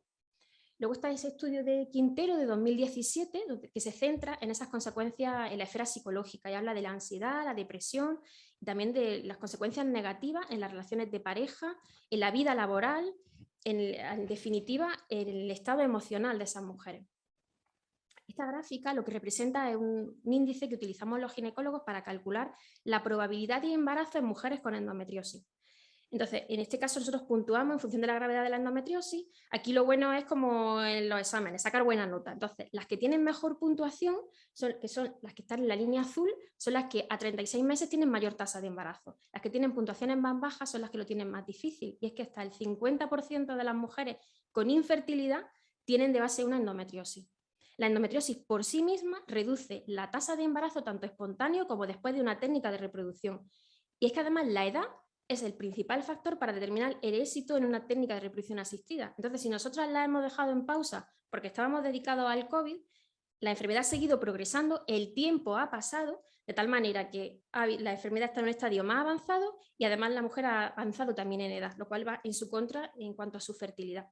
Luego está ese estudio de Quintero de 2017, que se centra en esas consecuencias en la esfera psicológica y habla de la ansiedad, la depresión, y también de las consecuencias negativas en las relaciones de pareja, en la vida laboral, en definitiva, en el estado emocional de esas mujeres. Esta gráfica lo que representa es un índice que utilizamos los ginecólogos para calcular la probabilidad de embarazo en mujeres con endometriosis. Entonces, en este caso nosotros puntuamos en función de la gravedad de la endometriosis. Aquí lo bueno es como en los exámenes, sacar buena nota. Entonces, las que tienen mejor puntuación, que son las que están en la línea azul, son las que a 36 meses tienen mayor tasa de embarazo. Las que tienen puntuaciones más bajas son las que lo tienen más difícil. Y es que hasta el 50% de las mujeres con infertilidad tienen de base una endometriosis. La endometriosis por sí misma reduce la tasa de embarazo tanto espontáneo como después de una técnica de reproducción. Y es que además la edad es el principal factor para determinar el éxito en una técnica de reproducción asistida. Entonces, si nosotras la hemos dejado en pausa porque estábamos dedicados al COVID, la enfermedad ha seguido progresando, el tiempo ha pasado, de tal manera que la enfermedad está en un estadio más avanzado y además la mujer ha avanzado también en edad, lo cual va en su contra en cuanto a su fertilidad.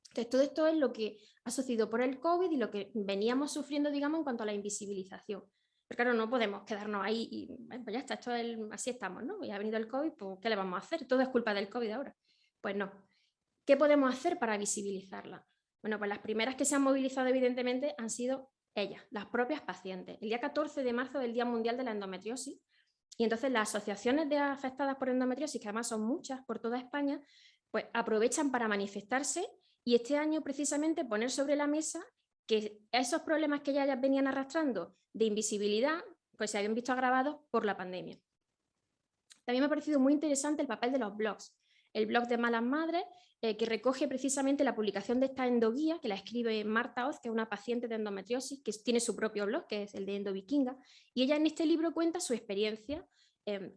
Entonces, todo esto es lo que ha sucedido por el COVID y lo que veníamos sufriendo, digamos, en cuanto a la invisibilización. Pero claro, no podemos quedarnos ahí y pues ya está, así estamos, ¿no? Y ha venido el COVID, pues ¿qué le vamos a hacer? Todo es culpa del COVID ahora. Pues no. ¿Qué podemos hacer para visibilizarla? Bueno, pues las primeras que se han movilizado evidentemente han sido ellas, las propias pacientes. El día 14 de marzo del Día Mundial de la Endometriosis, y entonces las asociaciones de afectadas por endometriosis, que además son muchas por toda España, pues aprovechan para manifestarse y este año precisamente poner sobre la mesa que esos problemas que ellas venían arrastrando de invisibilidad, pues se habían visto agravados por la pandemia. También me ha parecido muy interesante el papel de los blogs. El blog de Malas Madres, que recoge precisamente la publicación de esta endoguía, que la escribe Marta Oz, que es una paciente de endometriosis, que tiene su propio blog, que es el de Endovikinga, y ella en este libro cuenta su experiencia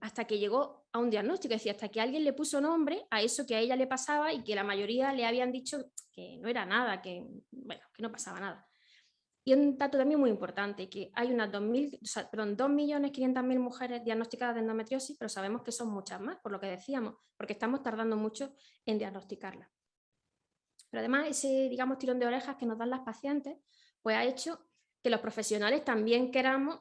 hasta que llegó a un diagnóstico, es decir, hasta que alguien le puso nombre a eso que a ella le pasaba y que la mayoría le habían dicho que no era nada, que no pasaba nada. Y un dato también muy importante, que hay unas 2.500.000 mujeres diagnosticadas de endometriosis, pero sabemos que son muchas más, por lo que decíamos, porque estamos tardando mucho en diagnosticarlas. Pero además ese, digamos, tirón de orejas que nos dan las pacientes, pues ha hecho que los profesionales también queramos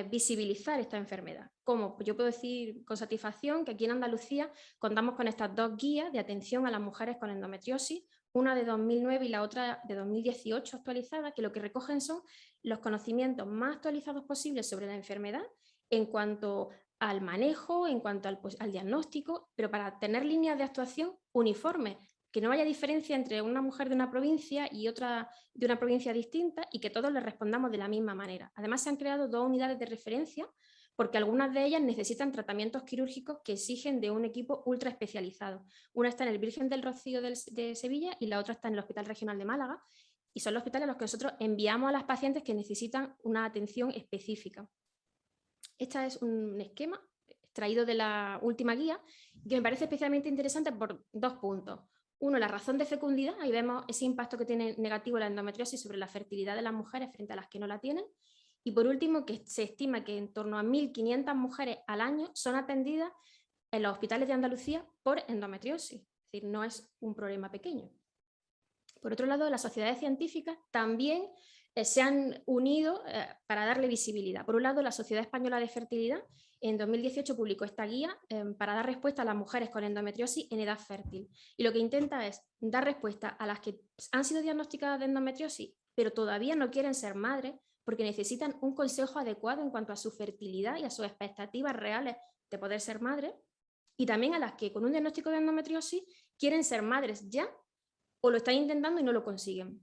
visibilizar esta enfermedad. Como yo puedo decir con satisfacción que aquí en Andalucía contamos con estas dos guías de atención a las mujeres con endometriosis, una de 2009 y la otra de 2018 actualizada, que lo que recogen son los conocimientos más actualizados posibles sobre la enfermedad en cuanto al manejo, en cuanto al diagnóstico, pero para tener líneas de actuación uniformes, que no haya diferencia entre una mujer de una provincia y otra de una provincia distinta y que todos le respondamos de la misma manera. Además, se han creado 2 unidades de referencia porque algunas de ellas necesitan tratamientos quirúrgicos que exigen de un equipo ultra especializado. Una está en el Virgen del Rocío de Sevilla y la otra está en el Hospital Regional de Málaga, y son los hospitales a los que nosotros enviamos a las pacientes que necesitan una atención específica. Este es un esquema extraído de la última guía que me parece especialmente interesante por 2 puntos. Uno, la razón de fecundidad, ahí vemos ese impacto que tiene negativo la endometriosis sobre la fertilidad de las mujeres frente a las que no la tienen. Y por último, que se estima que en torno a 1.500 mujeres al año son atendidas en los hospitales de Andalucía por endometriosis, es decir, no es un problema pequeño. Por otro lado, las sociedades científicas también se han unido para darle visibilidad. Por un lado, la Sociedad Española de Fertilidad en 2018 publicó esta guía para dar respuesta a las mujeres con endometriosis en edad fértil. Y lo que intenta es dar respuesta a las que han sido diagnosticadas de endometriosis, pero todavía no quieren ser madres porque necesitan un consejo adecuado en cuanto a su fertilidad y a sus expectativas reales de poder ser madre. Y también a las que con un diagnóstico de endometriosis quieren ser madres ya o lo están intentando y no lo consiguen.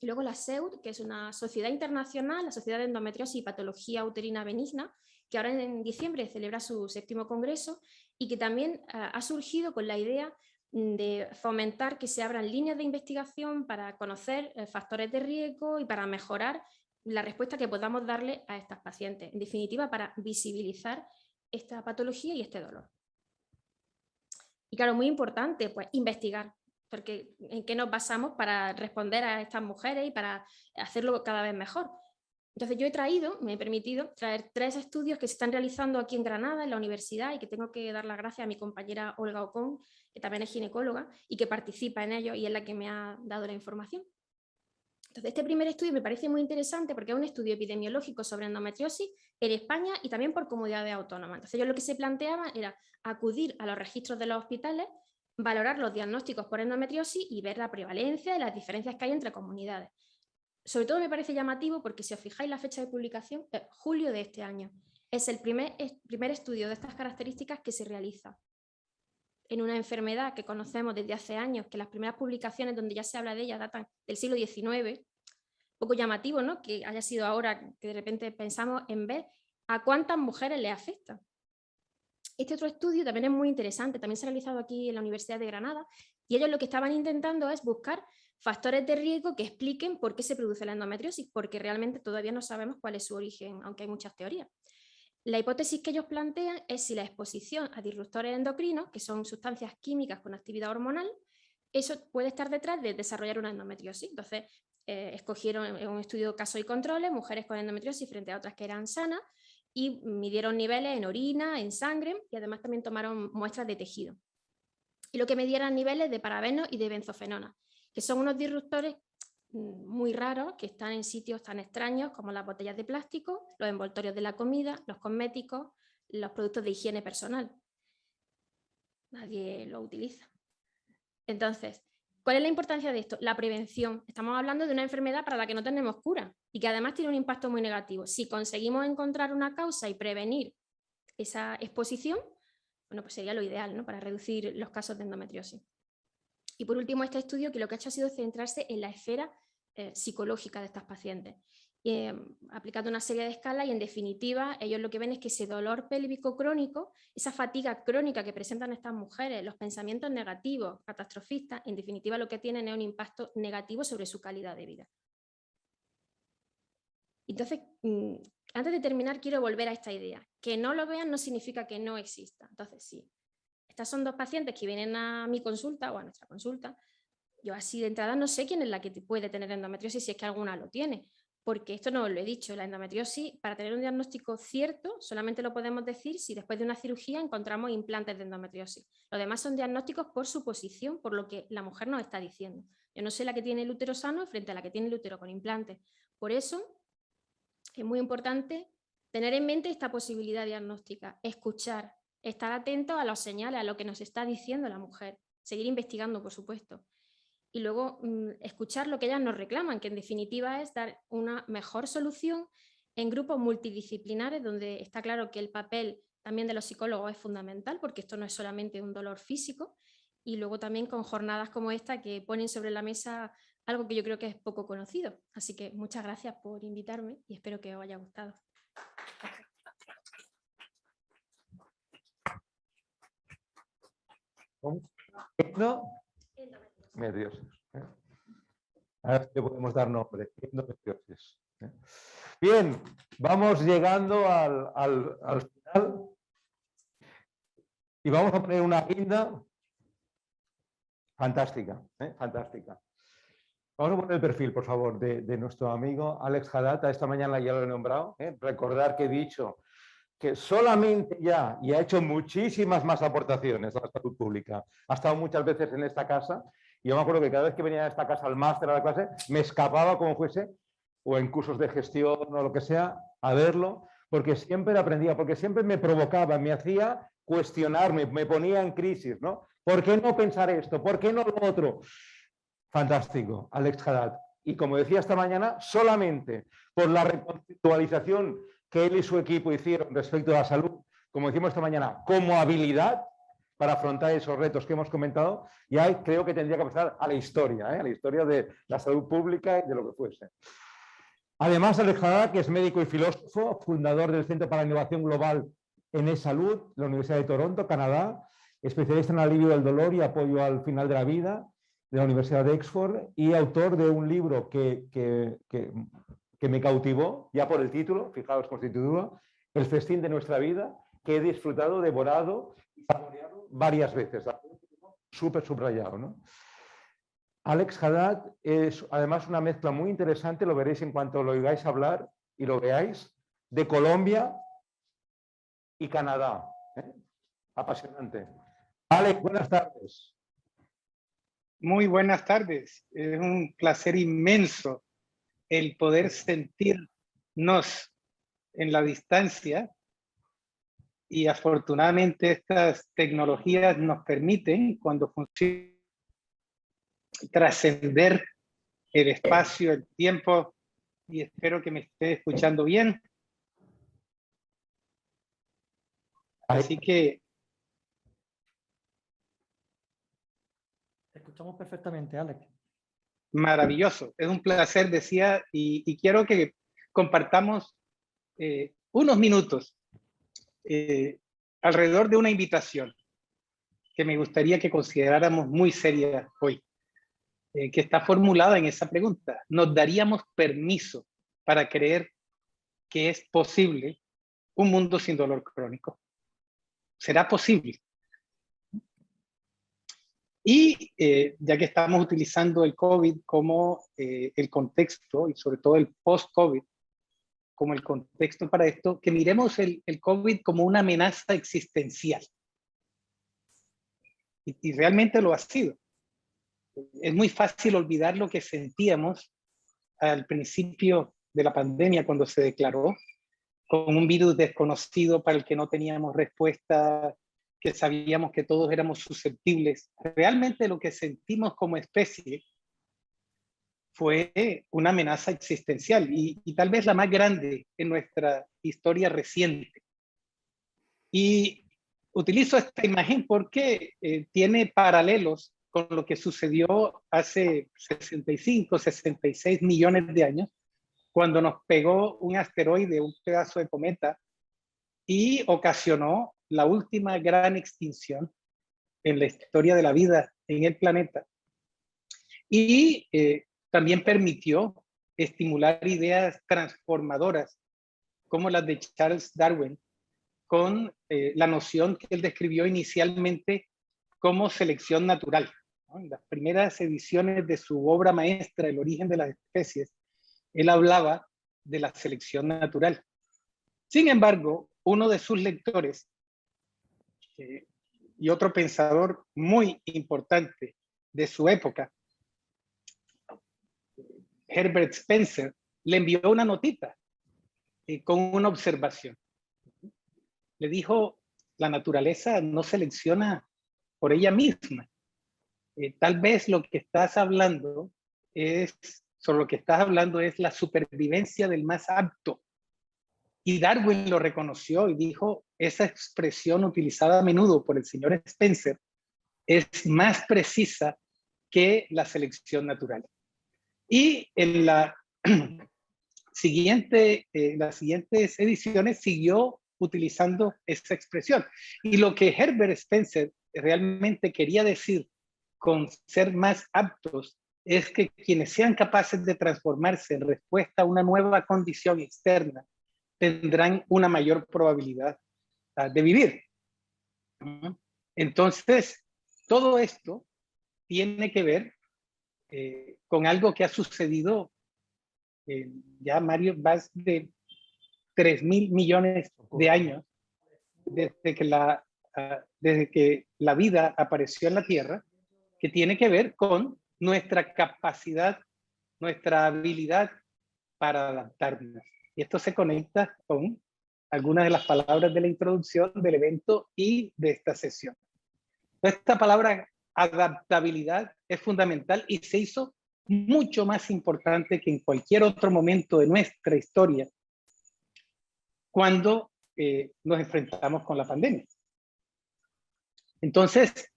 Y luego la SEUD, que es una sociedad internacional, la Sociedad de Endometriosis y Patología Uterina Benigna, que ahora en diciembre celebra su 7º congreso y que también ha surgido con la idea de fomentar que se abran líneas de investigación para conocer factores de riesgo y para mejorar la respuesta que podamos darle a estas pacientes. En definitiva, para visibilizar esta patología y este dolor. Y claro, muy importante, pues investigar. Porque ¿en qué nos basamos para responder a estas mujeres y para hacerlo cada vez mejor? Entonces yo me he permitido traer 3 estudios que se están realizando aquí en Granada, en la universidad, y que tengo que dar las gracias a mi compañera Olga Ocón, que también es ginecóloga y que participa en ello y es la que me ha dado la información. Entonces, este primer estudio me parece muy interesante porque es un estudio epidemiológico sobre endometriosis en España y también por comunidades autónomas. Entonces, yo lo que se planteaba era acudir a los registros de los hospitales, valorar los diagnósticos por endometriosis y ver la prevalencia y las diferencias que hay entre comunidades. Sobre todo me parece llamativo porque, si os fijáis, la fecha de publicación es julio de este año. Es el primer estudio de estas características que se realiza en una enfermedad que conocemos desde hace años, que las primeras publicaciones donde ya se habla de ella datan del siglo XIX. Poco llamativo, ¿no?, que haya sido ahora que de repente pensamos en ver a cuántas mujeres le afecta. Este otro estudio también es muy interesante, también se ha realizado aquí en la Universidad de Granada, y ellos lo que estaban intentando es buscar factores de riesgo que expliquen por qué se produce la endometriosis, porque realmente todavía no sabemos cuál es su origen, aunque hay muchas teorías. La hipótesis que ellos plantean es si la exposición a disruptores endocrinos, que son sustancias químicas con actividad hormonal, eso puede estar detrás de desarrollar una endometriosis. Entonces, escogieron en un estudio casos y controles mujeres con endometriosis frente a otras que eran sanas y midieron niveles en orina, en sangre, y además también tomaron muestras de tejido. Y lo que medían eran niveles de parabenos y de benzofenona, que son unos disruptores muy raros que están en sitios tan extraños como las botellas de plástico, los envoltorios de la comida, los cosméticos, los productos de higiene personal. Nadie lo utiliza. Entonces, ¿cuál es la importancia de esto? La prevención. Estamos hablando de una enfermedad para la que no tenemos cura y que además tiene un impacto muy negativo. Si conseguimos encontrar una causa y prevenir esa exposición, bueno, pues sería lo ideal, ¿no?, para reducir los casos de endometriosis. Y por último, este estudio que lo que ha hecho ha sido centrarse en la esfera psicológica de estas pacientes, aplicando una serie de escalas, y en definitiva ellos lo que ven es que ese dolor pélvico crónico, esa fatiga crónica que presentan estas mujeres, los pensamientos negativos, catastrofistas, en definitiva lo que tienen es un impacto negativo sobre su calidad de vida. Entonces, antes de terminar, quiero volver a esta idea. Que no lo vean no significa que no exista. Entonces, sí, estas son 2 pacientes que vienen a mi consulta o a nuestra consulta. Yo así de entrada no sé quién es la que puede tener endometriosis, si es que alguna lo tiene, porque esto no os lo he dicho, la endometriosis, para tener un diagnóstico cierto, solamente lo podemos decir si después de una cirugía encontramos implantes de endometriosis. Lo demás son diagnósticos por suposición, por lo que la mujer nos está diciendo. Yo no sé la que tiene el útero sano frente a la que tiene el útero con implantes. Por eso es muy importante tener en mente esta posibilidad diagnóstica, escuchar, estar atentos a los señales, a lo que nos está diciendo la mujer, seguir investigando, por supuesto. Y luego escuchar lo que ellas nos reclaman, que en definitiva es dar una mejor solución en grupos multidisciplinares, donde está claro que el papel también de los psicólogos es fundamental, porque esto no es solamente un dolor físico, y luego también con jornadas como esta que ponen sobre la mesa algo que yo creo que es poco conocido. Así que muchas gracias por invitarme y espero que os haya gustado. ¿No? Endometriosis. Ahora le podemos dar nombre. Endometriosis. Bien, vamos llegando al final y vamos a poner una guinda fantástica, fantástica. Vamos a poner el perfil, por favor, de nuestro amigo Alex Haddad. Esta mañana ya lo he nombrado. Recordar que he dicho que solamente ya, y ha hecho muchísimas más aportaciones a la salud pública. Ha estado muchas veces en esta casa, y yo me acuerdo que cada vez que venía a esta casa al máster, a la clase, me escapaba como fuese, o en cursos de gestión o lo que sea, a verlo, porque siempre aprendía, porque siempre me provocaba, me hacía cuestionarme, me ponía en crisis, ¿no? ¿Por qué no pensar esto? ¿Por qué no lo otro? Fantástico, Alex Haddad. Y como decía esta mañana, solamente por la reconceptualización que él y su equipo hicieron respecto a la salud, como decimos esta mañana, como habilidad para afrontar esos retos que hemos comentado, ya creo que tendría que pasar a la historia, a la historia de la salud pública y de lo que fuese. Además, Alex Haddad, que es médico y filósofo, fundador del Centro para la Innovación Global en e-Salud, la Universidad de Toronto, Canadá, especialista en alivio del dolor y apoyo al final de la vida, de la Universidad de Oxford, y autor de un libro que me cautivó, ya por el título, fijaos con el título, El festín de nuestra vida, que he disfrutado, devorado y saboreado varias veces. Súper subrayado, ¿no? Alex Haddad es además una mezcla muy interesante, lo veréis en cuanto lo oigáis hablar, y lo veáis, de Colombia y Canadá. Apasionante. Alex, buenas tardes. Muy buenas tardes. Es un placer inmenso el poder sentirnos en la distancia y afortunadamente estas tecnologías nos permiten, cuando funcionan, trascender el espacio, el tiempo, y espero que me esté escuchando bien. Así que... Te escuchamos perfectamente, Alex. Maravilloso, es un placer, decía, y quiero que compartamos unos minutos alrededor de una invitación que me gustaría que consideráramos muy seria hoy, que está formulada en esa pregunta. ¿Nos daríamos permiso para creer que es posible un mundo sin dolor crónico? ¿Será posible? Y ya que estamos utilizando el COVID como el contexto, y sobre todo el post-COVID, como el contexto para esto, que miremos el COVID como una amenaza existencial. Y realmente lo ha sido. Es muy fácil olvidar lo que sentíamos al principio de la pandemia cuando se declaró, con un virus desconocido para el que no teníamos respuesta, que sabíamos que todos éramos susceptibles. Realmente lo que sentimos como especie fue una amenaza existencial y tal vez la más grande en nuestra historia reciente. Y utilizo esta imagen porque tiene paralelos con lo que sucedió hace 65, 66 millones de años, cuando nos pegó un asteroide, un pedazo de cometa, y ocasionó la última gran extinción en la historia de la vida en el planeta. Y también permitió estimular ideas transformadoras como las de Charles Darwin, con la noción que él describió inicialmente como selección natural, ¿no? En las primeras ediciones de su obra maestra, El origen de las especies, él hablaba de la selección natural. Sin embargo, uno de sus lectores y otro pensador muy importante de su época, Herbert Spencer, le envió una notita con una observación. Le dijo, la naturaleza no selecciona por ella misma. Tal vez lo que estás hablando es, sobre lo que estás hablando es la supervivencia del más apto. Y Darwin lo reconoció y dijo, esa expresión utilizada a menudo por el señor Spencer es más precisa que la selección natural. Y en las siguientes ediciones siguió utilizando esa expresión. Y lo que Herbert Spencer realmente quería decir con ser más aptos es que quienes sean capaces de transformarse en respuesta a una nueva condición externa tendrán una mayor probabilidad de vivir. Entonces, todo esto tiene que ver con algo que ha sucedido ya, Mario, más de 3.000 millones de años desde que la vida apareció en la Tierra, que tiene que ver con nuestra capacidad, nuestra habilidad para adaptarnos. Y esto se conecta con algunas de las palabras de la introducción del evento y de esta sesión. Esta palabra adaptabilidad es fundamental y se hizo mucho más importante que en cualquier otro momento de nuestra historia cuando nos enfrentamos con la pandemia. Entonces,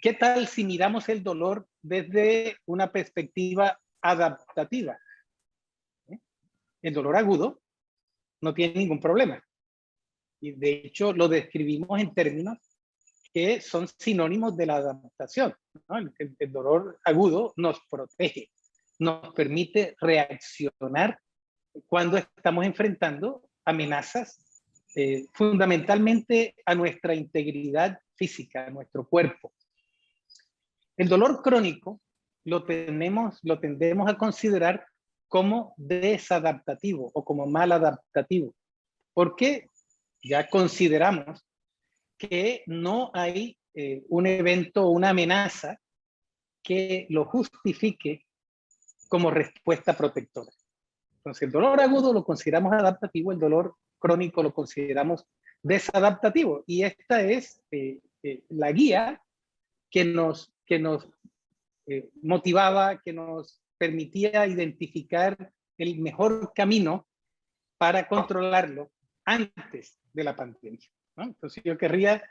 ¿qué tal si miramos el dolor desde una perspectiva adaptativa? El dolor agudo no tiene ningún problema. Y de hecho lo describimos en términos que son sinónimos de la adaptación, ¿no? El dolor agudo nos protege, nos permite reaccionar cuando estamos enfrentando amenazas fundamentalmente a nuestra integridad física, a nuestro cuerpo. El dolor crónico lo tendemos a considerar como desadaptativo o como maladaptativo, porque ya consideramos que no hay un evento o una amenaza que lo justifique como respuesta protectora. Entonces, el dolor agudo lo consideramos adaptativo, el dolor crónico lo consideramos desadaptativo. Y esta es la guía que nos motivaba, que nos permitía identificar el mejor camino para controlarlo antes de la pandemia, ¿no? Entonces yo querría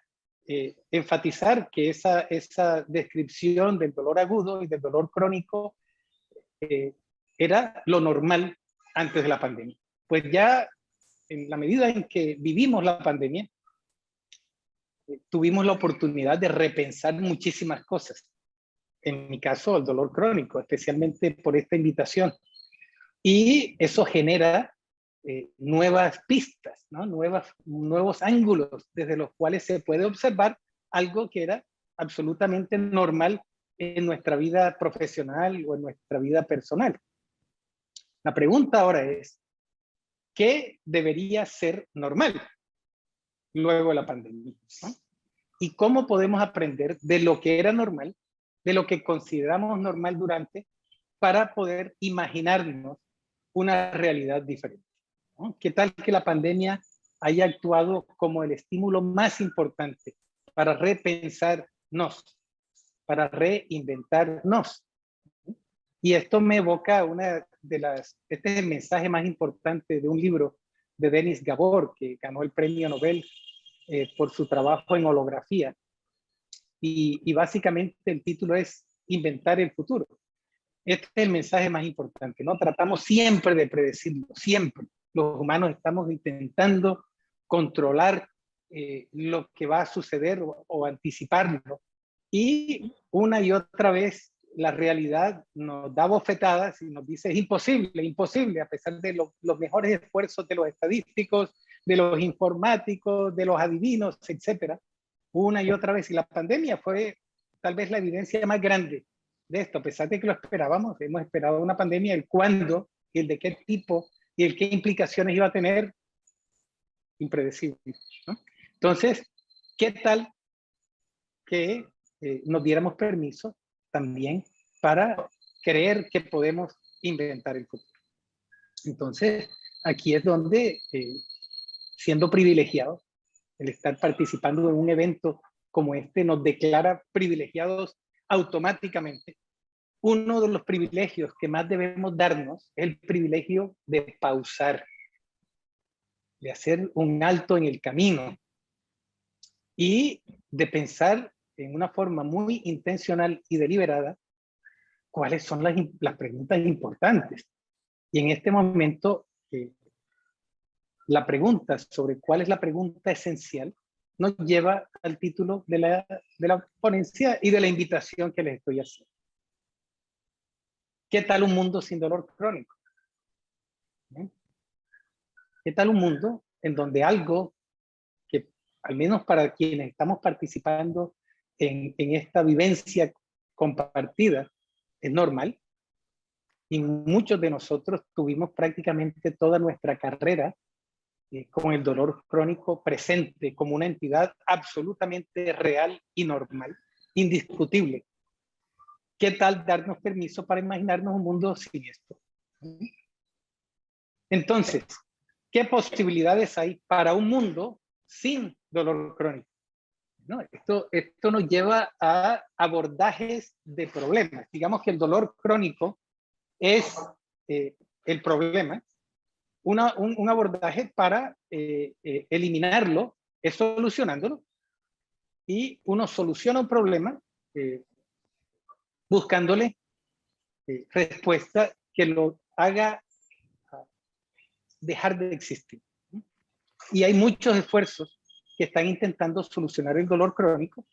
enfatizar que esa descripción del dolor agudo y del dolor crónico era lo normal antes de la pandemia. Pues ya en la medida en que vivimos la pandemia, tuvimos la oportunidad de repensar muchísimas cosas. En mi caso, el dolor crónico, especialmente por esta invitación. Y eso genera nuevas pistas, ¿no? Nuevos ángulos desde los cuales se puede observar algo que era absolutamente normal en nuestra vida profesional o en nuestra vida personal. La pregunta ahora es, ¿qué debería ser normal luego de la pandemia, ¿no? ¿Y cómo podemos aprender de lo que era normal, de lo que consideramos normal durante, para poder imaginarnos una realidad diferente, ¿no? ¿Qué tal que la pandemia haya actuado como el estímulo más importante para repensarnos, para reinventarnos? Y esto me evoca este es el mensaje más importante de un libro de Denis Gabor, que ganó el premio Nobel por su trabajo en holografía. Y básicamente el título es Inventar el futuro. Este es el mensaje más importante, ¿no? Tratamos siempre de predecirlo, siempre. Los humanos estamos intentando controlar lo que va a suceder o anticiparlo. Y una y otra vez la realidad nos da bofetadas y nos dice es imposible, imposible, a pesar de los mejores esfuerzos de los estadísticos, de los informáticos, de los adivinos, etcétera. Una y otra vez. Y la pandemia fue tal vez la evidencia más grande de esto, a pesar de que lo esperábamos. Hemos esperado una pandemia, el cuándo, y el de qué tipo, y el qué implicaciones iba a tener, impredecible, ¿no? Entonces, ¿qué tal que nos diéramos permiso también para creer que podemos inventar el futuro? Entonces, aquí es donde, siendo privilegiados, el estar participando en un evento como este nos declara privilegiados automáticamente. Uno de los privilegios que más debemos darnos es el privilegio de pausar, de hacer un alto en el camino y de pensar en una forma muy intencional y deliberada cuáles son las preguntas importantes. Y en este momento, la pregunta sobre cuál es la pregunta esencial nos lleva al título de la ponencia y de la invitación que les estoy haciendo. ¿Qué tal un mundo sin dolor crónico? ¿Qué tal un mundo en donde algo que, al menos para quienes estamos participando en esta vivencia compartida, es normal? Y muchos de nosotros tuvimos prácticamente toda nuestra carrera con el dolor crónico presente como una entidad absolutamente real y normal, indiscutible. ¿Qué tal darnos permiso para imaginarnos un mundo sin esto? Entonces, ¿qué posibilidades hay para un mundo sin dolor crónico? ¿No? Esto nos lleva a abordajes de problemas. Digamos que el dolor crónico es el problema. Un abordaje para eliminarlo es solucionándolo. Y uno soluciona un problema buscándole respuesta que lo haga dejar de existir. Y hay muchos esfuerzos que están intentando solucionar el dolor crónico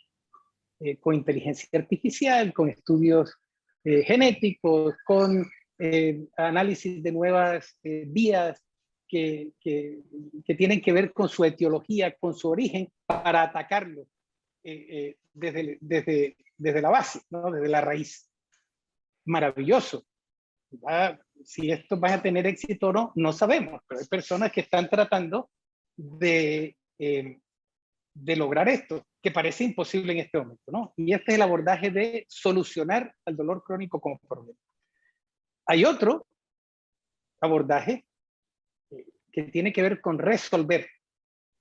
con inteligencia artificial, con estudios genéticos, con análisis de nuevas vías que tienen que ver con su etiología, con su origen, para atacarlo desde la base, ¿no? Desde la raíz. Maravilloso. Si esto va a tener éxito o no, no sabemos, pero hay personas que están tratando de lograr esto, que parece imposible en este momento, ¿no? Y este es el abordaje de solucionar al dolor crónico como problema. Hay otro abordaje que tiene que ver con resolver.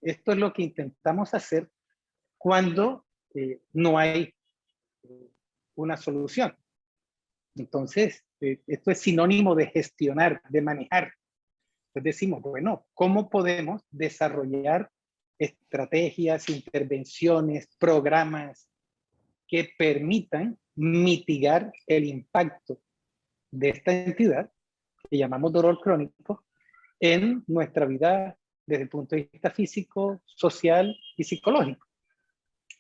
Esto es lo que intentamos hacer cuando no hay una solución. Entonces, esto es sinónimo de gestionar, de manejar. Entonces decimos, bueno, ¿cómo podemos desarrollar estrategias, intervenciones, programas que permitan mitigar el impacto de esta entidad que llamamos dolor crónico en nuestra vida desde el punto de vista físico, social y psicológico?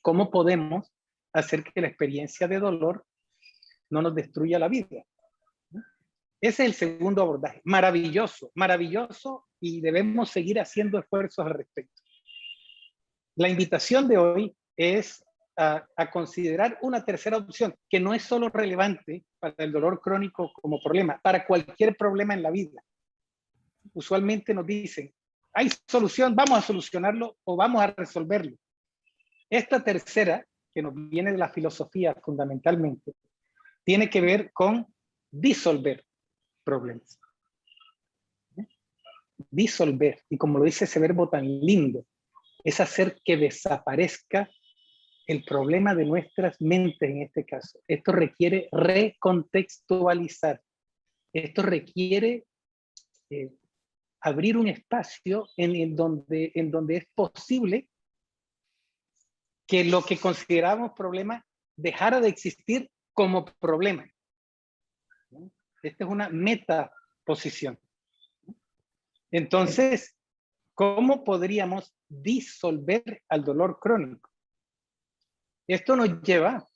¿Cómo podemos hacer que la experiencia de dolor no nos destruya la vida? Ese es el segundo abordaje. Maravilloso, maravilloso, y debemos seguir haciendo esfuerzos al respecto. La invitación de hoy es a considerar una tercera opción, que no es solo relevante para el dolor crónico como problema, para cualquier problema en la vida. Usualmente nos dicen, hay solución, vamos a solucionarlo o vamos a resolverlo. Esta tercera, que nos viene de la filosofía fundamentalmente, tiene que ver con disolver problemas. Disolver, y como lo dice ese verbo tan lindo, es hacer que desaparezca el problema de nuestras mentes en este caso. Esto requiere recontextualizar. Esto requiere abrir un espacio en donde es posible que lo que consideramos problema dejara de existir como problema. Esta es una metaposición. Entonces, ¿cómo podríamos disolver al dolor crónico? Esto nos lleva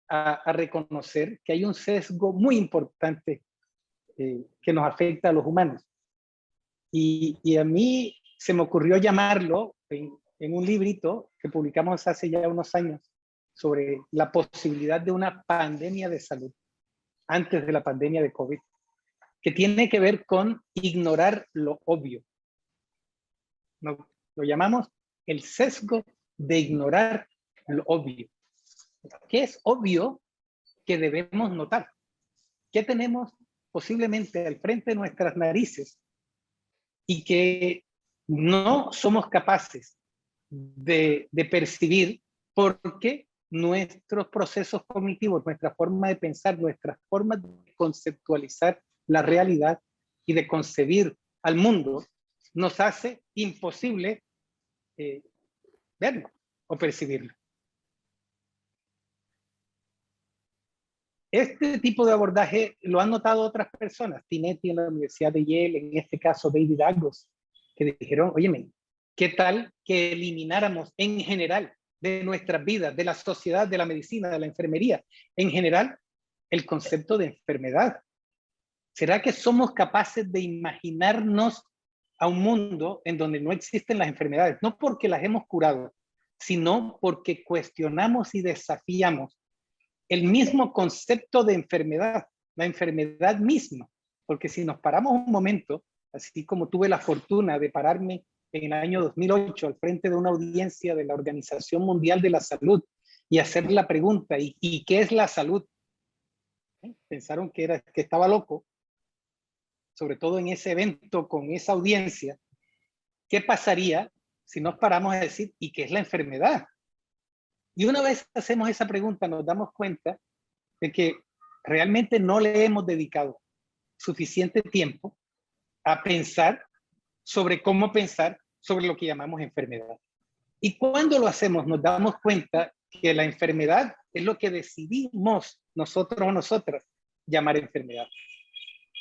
a reconocer que hay un sesgo muy importante que nos afecta a los humanos. Y a mí se me ocurrió llamarlo en un librito que publicamos hace ya unos años sobre la posibilidad de una pandemia de salud antes de la pandemia de COVID, que tiene que ver con ignorar lo obvio. Lo llamamos el sesgo de ignorar lo obvio. ¿Qué es obvio que debemos notar? ¿Qué tenemos posiblemente al frente de nuestras narices y que no somos capaces de percibir porque nuestros procesos cognitivos, nuestra forma de pensar, nuestra forma de conceptualizar la realidad y de concebir al mundo nos hace imposible verlo o percibirlo? Este tipo de abordaje lo han notado otras personas, Tinetti en la Universidad de Yale, en este caso David Agos, que dijeron, óyeme, ¿qué tal que elimináramos en general de nuestras vidas, de la sociedad, de la medicina, de la enfermería, en general, el concepto de enfermedad? ¿Será que somos capaces de imaginarnos a un mundo en donde no existen las enfermedades? No porque las hemos curado, sino porque cuestionamos y desafiamos el mismo concepto de enfermedad, la enfermedad misma. Porque si nos paramos un momento, así como tuve la fortuna de pararme en el año 2008 al frente de una audiencia de la Organización Mundial de la Salud y hacer la pregunta, ¿y qué es la salud? Pensaron que estaba loco, sobre todo en ese evento con esa audiencia. ¿Qué pasaría si nos paramos a decir, ¿y qué es la enfermedad? Y una vez hacemos esa pregunta, nos damos cuenta de que realmente no le hemos dedicado suficiente tiempo a pensar sobre cómo pensar sobre lo que llamamos enfermedad. Y cuando lo hacemos, nos damos cuenta que la enfermedad es lo que decidimos nosotros o nosotras llamar enfermedad.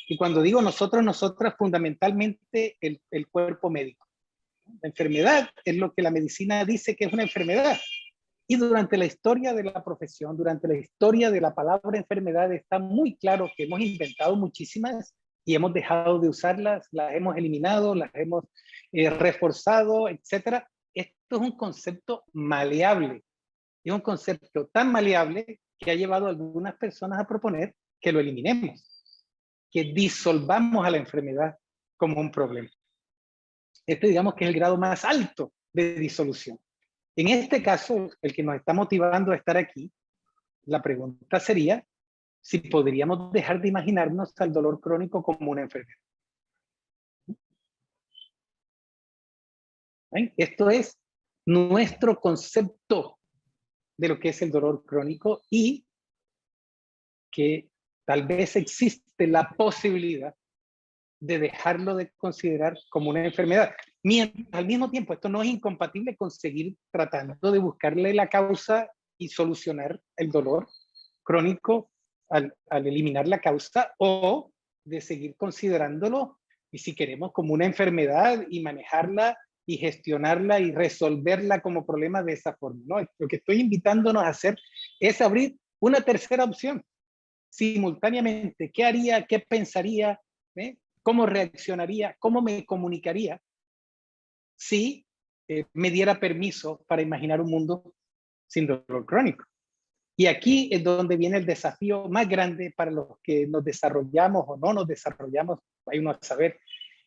Y cuando digo nosotros, nosotras, fundamentalmente el cuerpo médico. La enfermedad es lo que la medicina dice que es una enfermedad. Y durante la historia de la profesión, durante la historia de la palabra enfermedad, está muy claro que hemos inventado muchísimas y hemos dejado de usarlas, las hemos eliminado, las hemos reforzado, etc. Esto es un concepto maleable. Es un concepto tan maleable que ha llevado a algunas personas a proponer que lo eliminemos, que disolvamos a la enfermedad como un problema. Este, digamos que es el grado más alto de disolución. En este caso, el que nos está motivando a estar aquí, la pregunta sería si podríamos dejar de imaginarnos al dolor crónico como una enfermedad. ¿Ven? Esto es nuestro concepto de lo que es el dolor crónico y que tal vez existe la posibilidad de dejarlo de considerar como una enfermedad. Mientras, al mismo tiempo, esto no es incompatible con seguir tratando de buscarle la causa y solucionar el dolor crónico al eliminar la causa, o de seguir considerándolo, y si queremos, como una enfermedad y manejarla y gestionarla y resolverla como problema de esa forma, ¿no? Lo que estoy invitándonos a hacer es abrir una tercera opción simultáneamente. ¿Qué haría? ¿Qué pensaría? ¿Cómo reaccionaría? ¿Cómo me comunicaría si me diera permiso para imaginar un mundo sin dolor crónico? Y aquí es donde viene el desafío más grande para los que nos desarrollamos o no nos desarrollamos, hay uno a saber,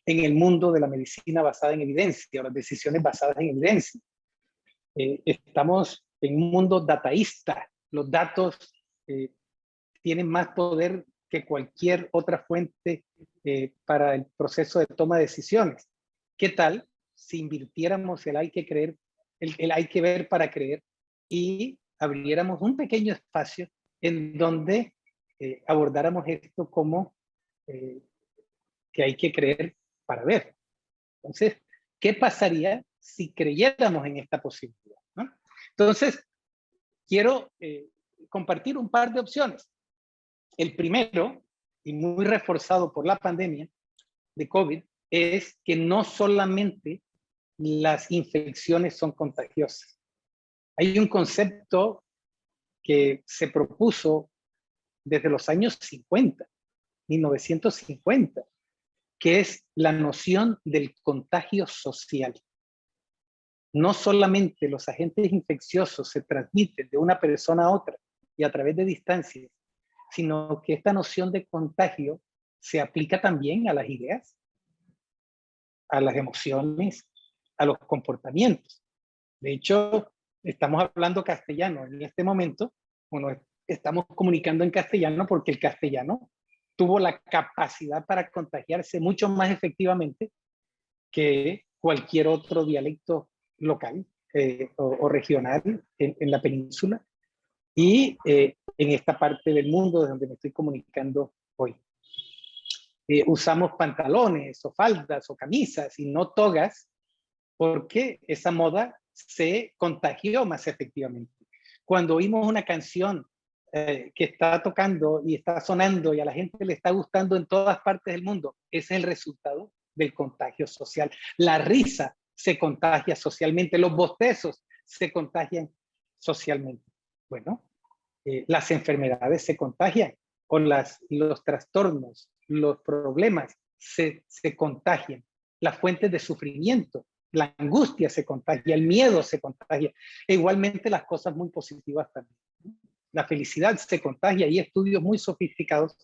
en el mundo de la medicina basada en evidencia, o las decisiones basadas en evidencia. Estamos en un mundo dataísta. Los datos tienen más poder que cualquier otra fuente para el proceso de toma de decisiones. ¿Qué tal si invirtiéramos el hay que creer, el hay que ver para creer, y abriéramos un pequeño espacio en donde abordáramos esto como que hay que creer para ver? Entonces, ¿qué pasaría si creyéramos en esta posibilidad, ¿no? Entonces, quiero compartir un par de opciones. El primero, y muy reforzado por la pandemia de COVID, es que no solamente las infecciones son contagiosas. Hay un concepto que se propuso desde los años 50, 1950, que es la noción del contagio social. No solamente los agentes infecciosos se transmiten de una persona a otra y a través de distancias, sino que esta noción de contagio se aplica también a las ideas, a las emociones, a los comportamientos. De hecho, estamos hablando castellano en este momento, bueno, estamos comunicando en castellano porque el castellano tuvo la capacidad para contagiarse mucho más efectivamente que cualquier otro dialecto local o regional en la península y en esta parte del mundo de donde me estoy comunicando hoy. Usamos pantalones o faldas o camisas y no togas porque esa moda se contagió más efectivamente. Cuando oímos una canción que está tocando y está sonando y a la gente le está gustando en todas partes del mundo, ese es el resultado del contagio social. La risa se contagia socialmente, los bostezos se contagian socialmente. Bueno, las enfermedades se contagian, o los trastornos, los problemas se contagian, las fuentes de sufrimiento, la angustia se contagia, el miedo se contagia, e igualmente las cosas muy positivas también. La felicidad se contagia. Hay estudios muy sofisticados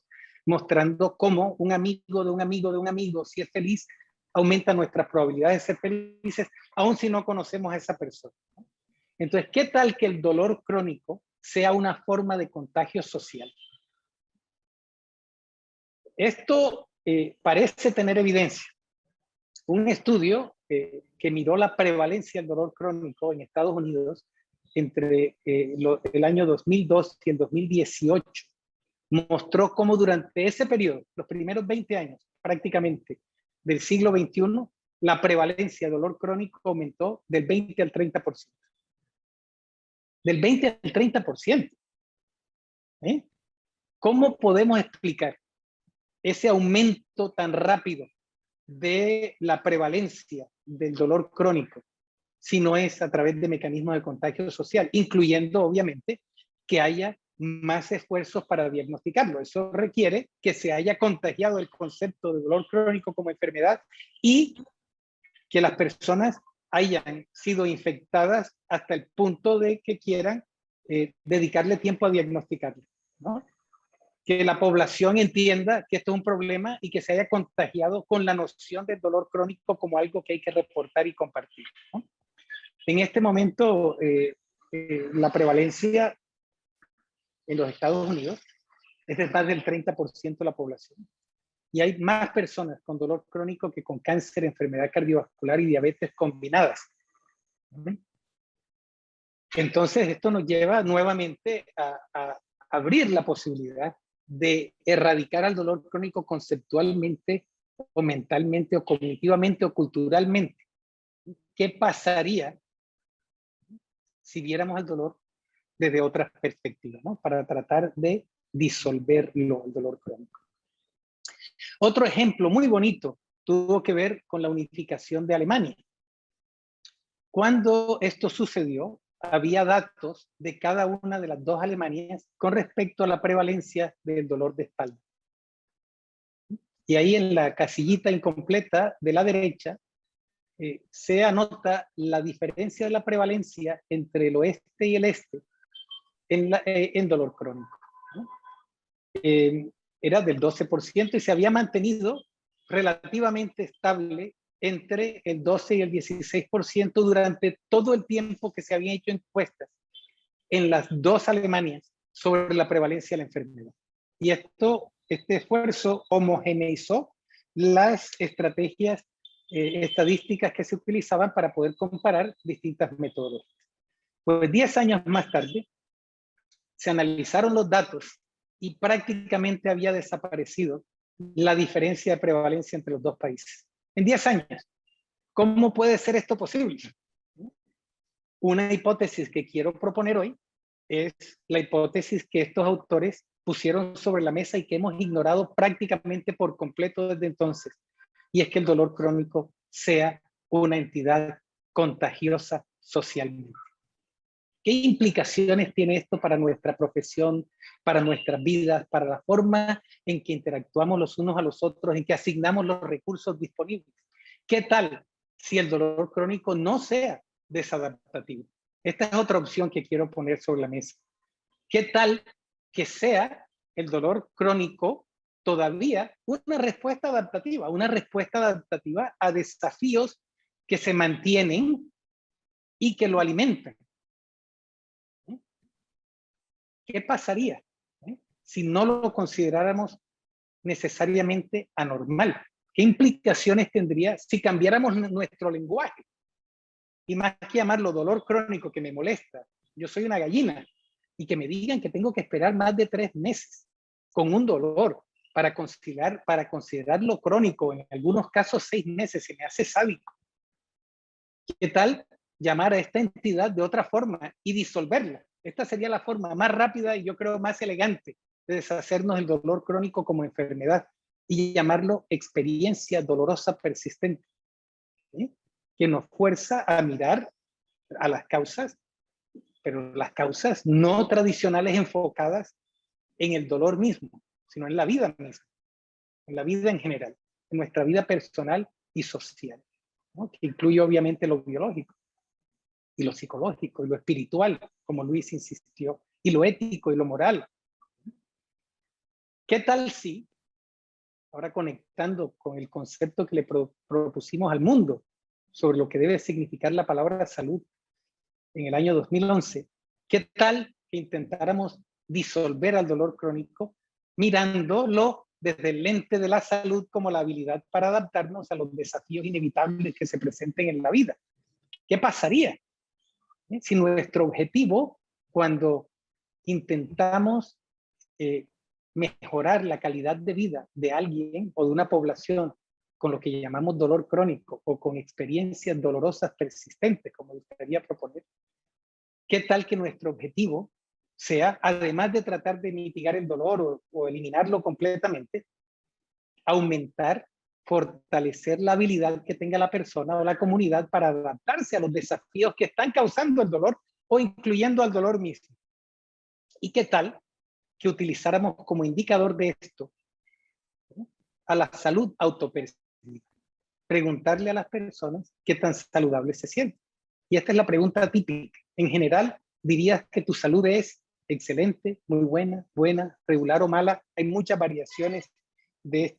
mostrando cómo un amigo de un amigo de un amigo, si es feliz, aumenta nuestras probabilidades de ser felices, aun si no conocemos a esa persona. Entonces, ¿qué tal que el dolor crónico sea una forma de contagio social? Esto parece tener evidencia. Un estudio que miró la prevalencia del dolor crónico en Estados Unidos entre el año 2002 y el 2018 mostró cómo durante ese periodo, los primeros 20 años prácticamente del siglo XXI, la prevalencia de dolor crónico aumentó del 20 al 30%. Del 20 al 30%. ¿Cómo podemos explicar ese aumento tan rápido de la prevalencia del dolor crónico si no es a través de mecanismos de contagio social, incluyendo obviamente que haya más esfuerzos para diagnosticarlo? Eso requiere que se haya contagiado el concepto de dolor crónico como enfermedad y que las personas hayan sido infectadas hasta el punto de que quieran dedicarle tiempo a diagnosticarlo, ¿no? que la población entienda que esto es un problema y que se haya contagiado con la noción del dolor crónico como algo que hay que reportar y compartir, ¿no? En este momento, la prevalencia en los Estados Unidos es de más del 30% de la población. Y hay más personas con dolor crónico que con cáncer, enfermedad cardiovascular y diabetes combinadas. Entonces, esto nos lleva nuevamente a abrir la posibilidad de erradicar al dolor crónico conceptualmente, o mentalmente, o cognitivamente, o culturalmente. ¿Qué pasaría si viéramos el dolor desde otras perspectivas, ¿no? Para tratar de disolverlo, el dolor crónico. Otro ejemplo muy bonito tuvo que ver con la unificación de Alemania. Cuando esto sucedió, había datos de cada una de las dos Alemanias con respecto a la prevalencia del dolor de espalda. Y ahí en la casillita incompleta de la derecha se anota la diferencia de la prevalencia entre el oeste y el este en dolor crónico, ¿no? Era del 12% y se había mantenido relativamente estable entre el 12 y el 16% durante todo el tiempo que se habían hecho encuestas en las dos Alemanias sobre la prevalencia de la enfermedad. Y este esfuerzo homogeneizó las estrategias estadísticas que se utilizaban para poder comparar distintas metodologías. Pues 10 años más tarde, se analizaron los datos y prácticamente había desaparecido la diferencia de prevalencia entre los dos países. En 10 años. ¿Cómo puede ser esto posible? Una hipótesis que quiero proponer hoy es la hipótesis que estos autores pusieron sobre la mesa y que hemos ignorado prácticamente por completo desde entonces. Y es que el dolor crónico sea una entidad contagiosa socialmente. ¿Qué implicaciones tiene esto para nuestra profesión, para nuestras vidas, para la forma en que interactuamos los unos a los otros, en que asignamos los recursos disponibles? ¿Qué tal si el dolor crónico no sea desadaptativo? Esta es otra opción que quiero poner sobre la mesa. ¿Qué tal que sea el dolor crónico todavía una respuesta adaptativa a desafíos que se mantienen y que lo alimentan? ¿Qué pasaría si no lo consideráramos necesariamente anormal? ¿Qué implicaciones tendría si cambiáramos nuestro lenguaje? Y más que llamarlo dolor crónico que me molesta, yo soy una gallina, y que me digan que tengo que esperar más de 3 meses con un dolor para considerarlo crónico, en algunos casos 6 meses, se me hace sádico. ¿Qué tal llamar a esta entidad de otra forma y disolverla? Esta sería la forma más rápida y yo creo más elegante de deshacernos del dolor crónico como enfermedad y llamarlo experiencia dolorosa persistente, ¿sí? Que nos fuerza a mirar a las causas, pero las causas no tradicionales enfocadas en el dolor mismo, sino en la vida misma, en la vida en general, en nuestra vida personal y social, ¿no? Que incluye obviamente lo biológico, y lo psicológico, y lo espiritual, como Luis insistió, y lo ético y lo moral. ¿Qué tal si, ahora conectando con el concepto que le propusimos al mundo sobre lo que debe significar la palabra salud en el año 2011, qué tal que intentáramos disolver al dolor crónico mirándolo desde el lente de la salud como la habilidad para adaptarnos a los desafíos inevitables que se presenten en la vida? ¿Qué pasaría si nuestro objetivo, cuando intentamos mejorar la calidad de vida de alguien o de una población con lo que llamamos dolor crónico o con experiencias dolorosas persistentes, como gustaría proponer, qué tal que nuestro objetivo sea, además de tratar de mitigar el dolor o eliminarlo completamente, aumentar, fortalecer la habilidad que tenga la persona o la comunidad para adaptarse a los desafíos que están causando el dolor o incluyendo al dolor mismo? ¿Y qué tal que utilizáramos como indicador de esto a la salud autopercibida? Preguntarle a las personas qué tan saludables se sienten. Y esta es la pregunta típica. En general, dirías que tu salud es excelente, muy buena, buena, regular o mala. Hay muchas variaciones de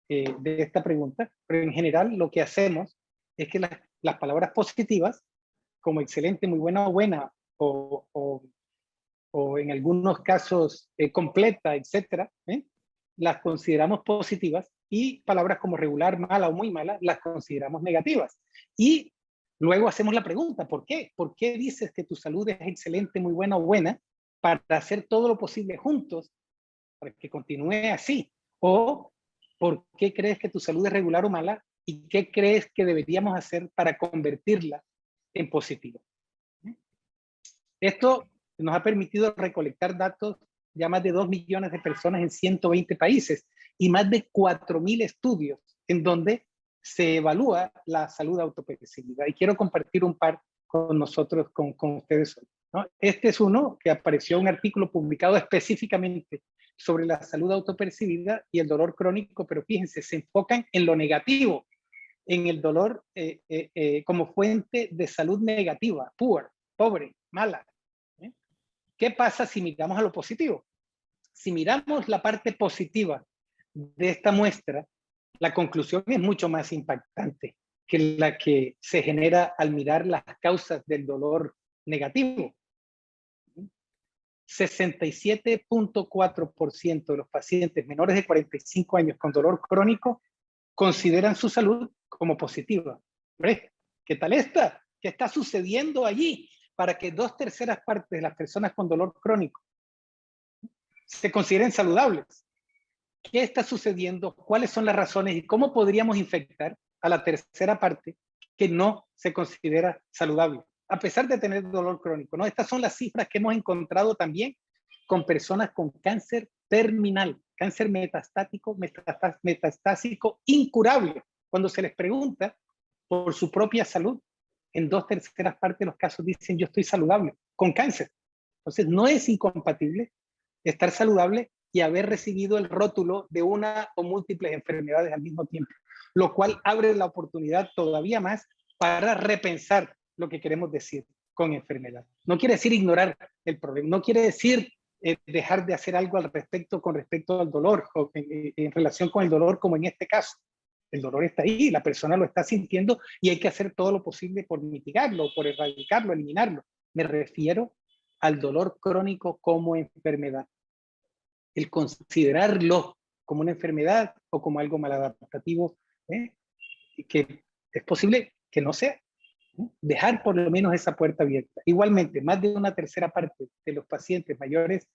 esta pregunta, pero en general lo que hacemos es que las palabras positivas, como excelente, muy buena o buena, o en algunos casos completa, etcétera, las consideramos positivas, y palabras como regular, mala o muy mala las consideramos negativas. Y luego hacemos la pregunta, ¿por qué? ¿Por qué dices que tu salud es excelente, muy buena o buena? Para hacer todo lo posible juntos para que continúe así. O ¿por qué crees que tu salud es regular o mala? ¿Y qué crees que deberíamos hacer para convertirla en positiva? Esto nos ha permitido recolectar datos ya más de 2 millones de personas en 120 países y más de 4.000 estudios en donde se evalúa la salud autopercibida. Y quiero compartir un par con nosotros, con ustedes hoy, ¿no? Este es uno que apareció en un artículo publicado específicamente sobre la salud autopercibida y el dolor crónico, pero fíjense, se enfocan en lo negativo, en el dolor como fuente de salud negativa, poor, pobre, mala. ¿Qué pasa si miramos a lo positivo? Si miramos la parte positiva de esta muestra, la conclusión es mucho más impactante que la que se genera al mirar las causas del dolor negativo. 67.4% de los pacientes menores de 45 años con dolor crónico consideran su salud como positiva. ¿Ves? ¿Qué tal está? ¿Qué está sucediendo allí para que 2/3 partes de las personas con dolor crónico se consideren saludables? ¿Qué está sucediendo? ¿Cuáles son las razones? ¿Y cómo podríamos infectar a la tercera parte que no se considera saludable, a pesar de tener dolor crónico, ¿no? Estas son las cifras que hemos encontrado también con personas con cáncer terminal, cáncer metastásico incurable. Cuando se les pregunta por su propia salud, en 2/3 partes de los casos dicen yo estoy saludable, con cáncer. Entonces no es incompatible estar saludable y haber recibido el rótulo de una o múltiples enfermedades al mismo tiempo, lo cual abre la oportunidad todavía más para repensar lo que queremos decir con enfermedad. No quiere decir ignorar el problema, no quiere decir dejar de hacer algo al respecto con respecto al dolor, o en relación con el dolor, como en este caso. El dolor está ahí, la persona lo está sintiendo y hay que hacer todo lo posible por mitigarlo, por erradicarlo, eliminarlo. Me refiero al dolor crónico como enfermedad. El considerarlo como una enfermedad o como algo maladaptativo, que es posible que no sea. Dejar por lo menos esa puerta abierta. Igualmente, más de 1/3 parte de los pacientes mayores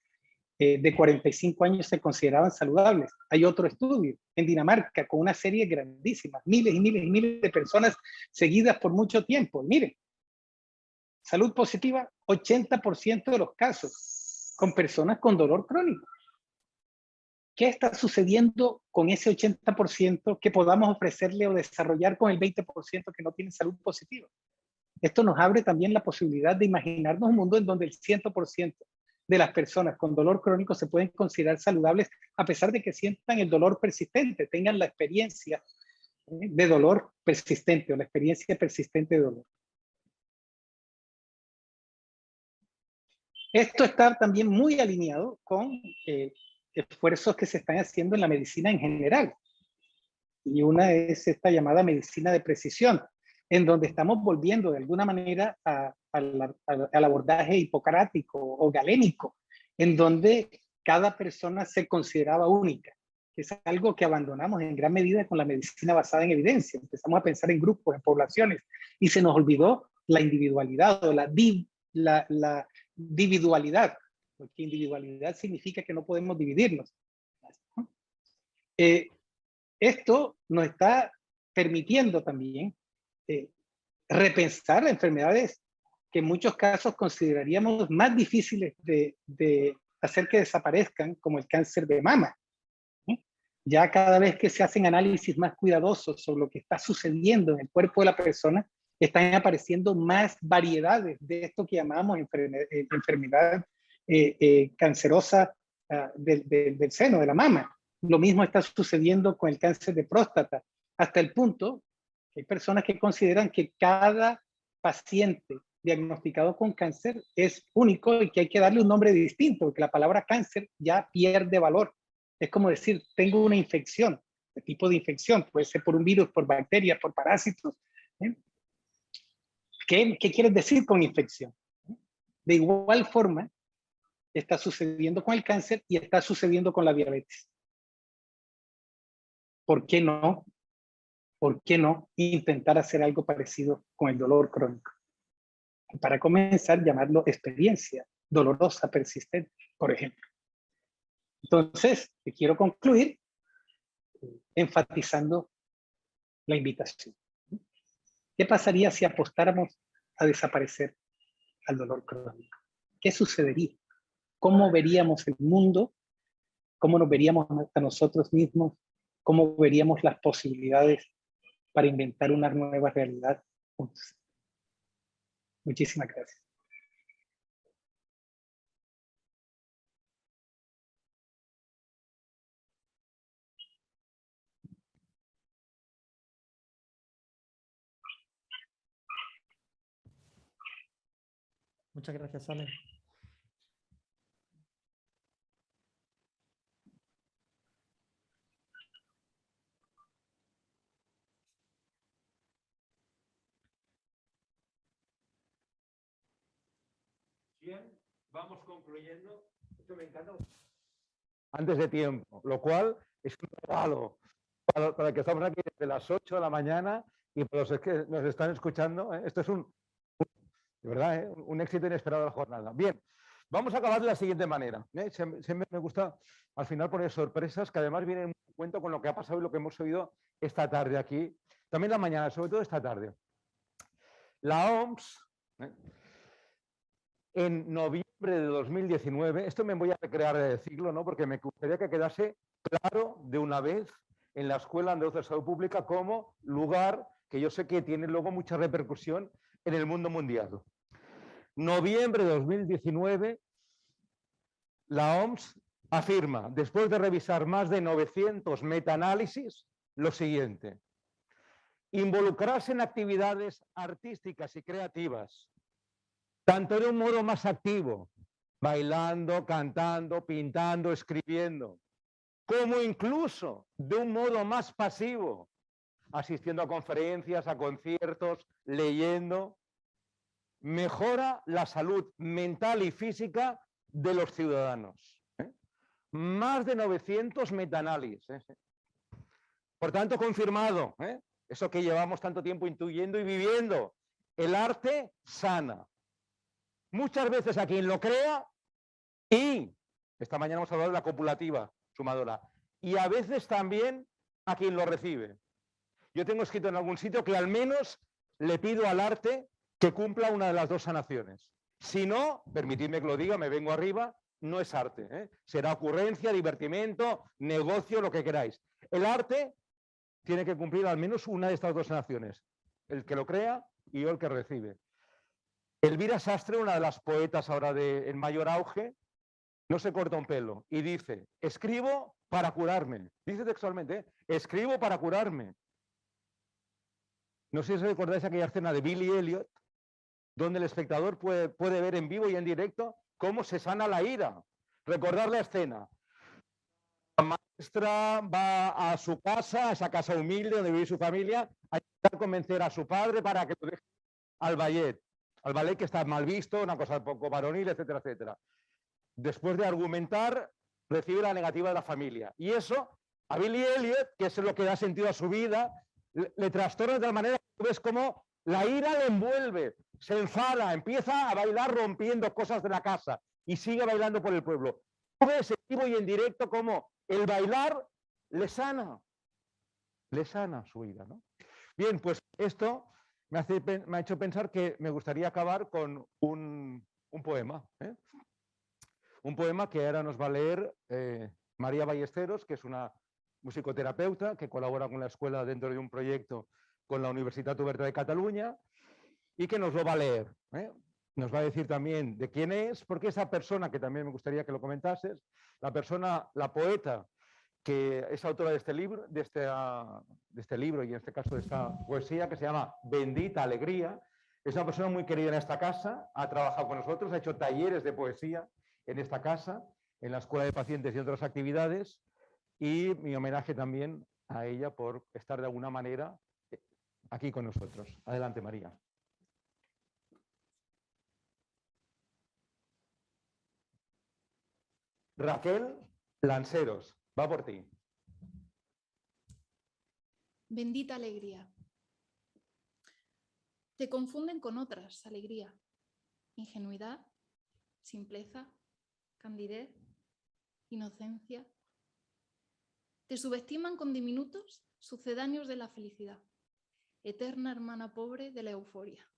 de 45 años se consideraban saludables. Hay otro estudio en Dinamarca con una serie grandísima, miles y miles y miles de personas seguidas por mucho tiempo. Miren, salud positiva, 80% de los casos con personas con dolor crónico. ¿Qué está sucediendo con ese 80% que podamos ofrecerle o desarrollar con el 20% que no tiene salud positiva? Esto nos abre también la posibilidad de imaginarnos un mundo en donde el 100% de las personas con dolor crónico se pueden considerar saludables a pesar de que sientan el dolor persistente, tengan la experiencia de dolor persistente o la experiencia persistente de dolor. Esto está también muy alineado con esfuerzos que se están haciendo en la medicina en general. Y una es esta llamada medicina de precisión, en donde estamos volviendo de alguna manera al abordaje hipocrático o galénico, en donde cada persona se consideraba única. Es algo que abandonamos en gran medida con la medicina basada en evidencia. Empezamos a pensar en grupos, en poblaciones, y se nos olvidó la individualidad o la individualidad, porque individualidad significa que no podemos dividirnos. Esto nos está permitiendo también repensar enfermedades que en muchos casos consideraríamos más difíciles de hacer que desaparezcan, como el cáncer de mama. Ya cada vez que se hacen análisis más cuidadosos sobre lo que está sucediendo en el cuerpo de la persona, están apareciendo más variedades de esto que llamamos enfermedad cancerosa del seno, de la mama. Lo mismo está sucediendo con el cáncer de próstata, hasta el punto que hay personas que consideran que cada paciente diagnosticado con cáncer es único y que hay que darle un nombre distinto, porque la palabra cáncer ya pierde valor. Es como decir, tengo una infección, ¿qué tipo de infección? Puede ser por un virus, por bacterias, por parásitos. ¿Eh? ¿Qué quieres decir con infección? De igual forma, está sucediendo con el cáncer y está sucediendo con la diabetes. ¿Por qué no? ¿Por qué no intentar hacer algo parecido con el dolor crónico? Para comenzar, llamarlo experiencia dolorosa persistente, por ejemplo. Entonces, quiero concluir enfatizando la invitación. ¿Qué pasaría si apostáramos a desaparecer al dolor crónico? ¿Qué sucedería? ¿Cómo veríamos el mundo? ¿Cómo nos veríamos a nosotros mismos? ¿Cómo veríamos las posibilidades para inventar una nueva realidad juntos? Muchísimas gracias. Muchas gracias, Alex. Bien, vamos concluyendo. Esto me encanta. Antes de tiempo, lo cual es un regalo para que estamos aquí desde las 8 de la mañana y para los que nos están escuchando. Esto es de verdad, un éxito inesperado de la jornada. Bien, vamos a acabar de la siguiente manera. Siempre me gusta al final poner sorpresas que además vienen en cuenta con lo que ha pasado y lo que hemos oído esta tarde aquí. También la mañana, sobre todo esta tarde. La OMS, en noviembre de 2019, esto me voy a recrear de decirlo, ¿no? Porque me gustaría que quedase claro de una vez en la Escuela Andaluza de Salud Pública como lugar que yo sé que tiene luego mucha repercusión en el mundo mundial. Noviembre de 2019, la OMS afirma, después de revisar más de 900 metaanálisis, lo siguiente: involucrarse en actividades artísticas y creativas, tanto de un modo más activo, bailando, cantando, pintando, escribiendo, como incluso de un modo más pasivo, asistiendo a conferencias, a conciertos, leyendo, mejora la salud mental y física de los ciudadanos. Más de 900 metaanálisis. Por tanto, confirmado, eso que llevamos tanto tiempo intuyendo y viviendo, el arte sana. Muchas veces a quien lo crea y, esta mañana hemos hablado de la copulativa sumadora, y a veces también a quien lo recibe. Yo tengo escrito en algún sitio que al menos le pido al arte que cumpla una de las dos sanaciones. Si no, permitidme que lo diga, me vengo arriba, no es arte. Será ocurrencia, divertimento, negocio, lo que queráis. El arte tiene que cumplir al menos una de estas dos sanaciones. El que lo crea y yo el que recibe. Elvira Sastre, una de las poetas ahora en mayor auge, no se corta un pelo y dice: escribo para curarme. Dice textualmente, escribo para curarme. No sé si recordáis aquella escena de Billy Elliot, donde el espectador puede ver en vivo y en directo cómo se sana la ira. Recordar la escena. La maestra va a su casa, a esa casa humilde donde vive su familia, a intentar convencer a su padre para que lo deje al ballet que está mal visto, una cosa poco varonil, etcétera, etcétera. Después de argumentar, recibe la negativa de la familia. Y eso, a Billy Elliot, que es lo que da sentido a su vida, le trastorna de tal manera que tú ves cómo la ira le envuelve, se enfada, empieza a bailar rompiendo cosas de la casa y sigue bailando por el pueblo. Tú ves en vivo y en directo cómo el bailar le sana su ira, ¿no? Bien, pues esto me ha hecho pensar que me gustaría acabar con un poema. Un poema que ahora nos va a leer María Ballesteros, que es una musicoterapeuta que colabora con la escuela dentro de un proyecto con la Universitat Oberta de Cataluña y que nos lo va a leer. Nos va a decir también de quién es, porque esa persona, que también me gustaría que lo comentases, la poeta que es autora de este libro, y en este caso de esta poesía, que se llama Bendita Alegría, Es una persona muy querida en esta casa, ha trabajado con nosotros, ha hecho talleres de poesía en esta casa, en la Escuela de Pacientes y otras actividades, y mi homenaje también a ella por estar de alguna manera aquí con nosotros. Adelante, María. Raquel Lanceros, va por ti. Bendita alegría. Te confunden con otras, alegría, ingenuidad, simpleza, candidez, inocencia. Te subestiman con diminutos sucedáneos de la felicidad, eterna hermana pobre de la euforia.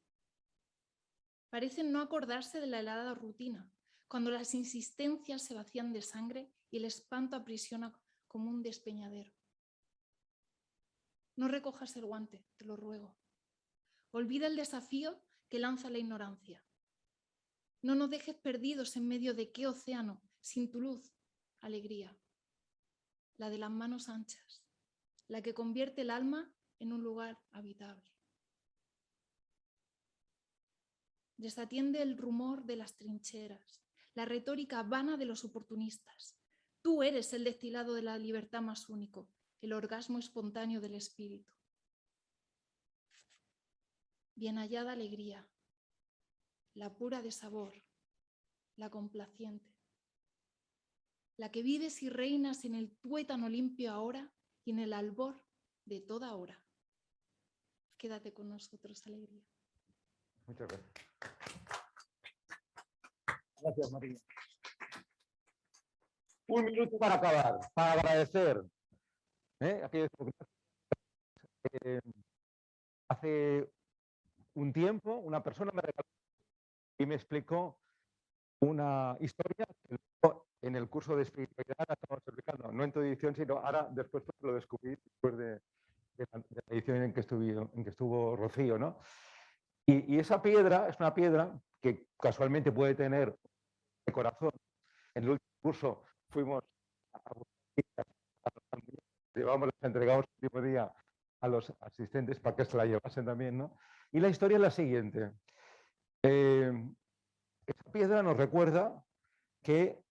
Parecen no acordarse de la helada rutina, cuando las insistencias se vacían de sangre y el espanto aprisiona como un despeñadero. No recojas el guante, te lo ruego. Olvida el desafío que lanza la ignorancia. No nos dejes perdidos en medio de qué océano, sin tu luz, alegría. La de las manos anchas, la que convierte el alma en un lugar habitable. Desatiende el rumor de las trincheras, la retórica vana de los oportunistas. Tú eres el destilado de la libertad más único, el orgasmo espontáneo del espíritu. Bien hallada alegría, la pura de sabor, la complaciente, la que vives y reinas en el tuétano limpio ahora y en el albor de toda hora. Quédate con nosotros, alegría. Muchas gracias. Gracias, María. Un minuto para acabar, para agradecer. Hace un tiempo una persona me regaló y me explicó una historia que en el curso de espiritualidad la estamos explicando, no en tu edición, sino ahora después lo descubrí después de la edición en que estuvo Rocío, ¿no? Y esa piedra es una piedra que casualmente puede tener de corazón. En el último curso fuimos llevamos, las entregamos el último día a los asistentes para que se la llevasen también, ¿no? Y la historia es la siguiente. Esa piedra nos recuerda que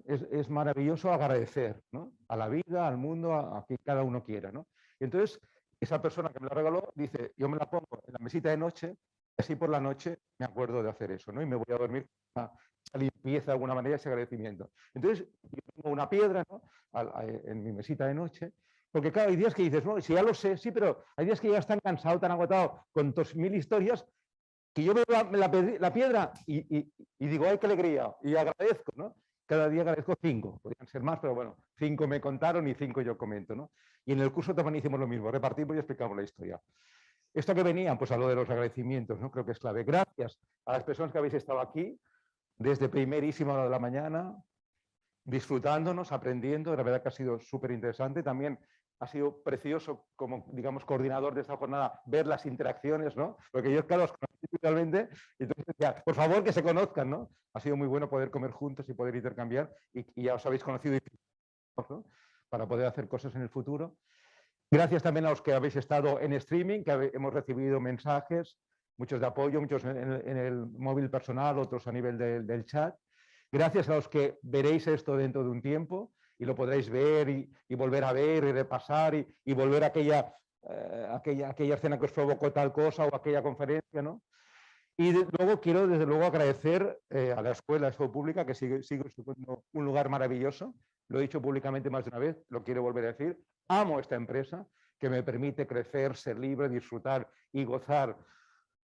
es maravilloso agradecer, ¿no? A la vida, al mundo, a quien cada uno quiera, ¿no? Y entonces, esa persona que me la regaló dice, yo me la pongo en la mesita de noche, y así por la noche me acuerdo de hacer eso, ¿no? Y me voy a dormir con esa limpieza de alguna manera, ese agradecimiento. Entonces, yo tengo una piedra, ¿no? En mi mesita de noche, porque claro, hay días que dices, no, si ya lo sé, sí, pero hay días que ya están cansado, tan agotado, con 2000 historias, que yo veo la piedra y digo, ¡ay, qué alegría! Y agradezco, ¿no? Cada día agradezco 5, podrían ser más, pero bueno, 5 me contaron y 5 yo comento, ¿no? Y en el curso también hicimos lo mismo, repartimos y explicamos la historia. Esto que venía, pues a lo de los agradecimientos, ¿no? Creo que es clave. Gracias a las personas que habéis estado aquí, desde primerísima hora de la mañana, disfrutándonos, aprendiendo, la verdad que ha sido súper interesante. También ha sido precioso como, digamos, coordinador de esta jornada, ver las interacciones, ¿no? Porque yo, claro, os conocí totalmente, y entonces decía, por favor, que se conozcan, ¿no? Ha sido muy bueno poder comer juntos y poder intercambiar, y ya os habéis conocido, ¿no? Para poder hacer cosas en el futuro. Gracias también a los que habéis estado en streaming, que hemos recibido mensajes, muchos de apoyo, muchos en el móvil personal, otros a nivel del chat. Gracias a los que veréis esto dentro de un tiempo y lo podréis ver y volver a ver y repasar y volver a aquella escena que os provocó tal cosa o aquella conferencia, ¿no? Y luego quiero, desde luego, agradecer a la Escuela de Salud Pública, que sigue siendo un lugar maravilloso. Lo he dicho públicamente más de una vez, lo quiero volver a decir. Amo esta empresa que me permite crecer, ser libre, disfrutar y gozar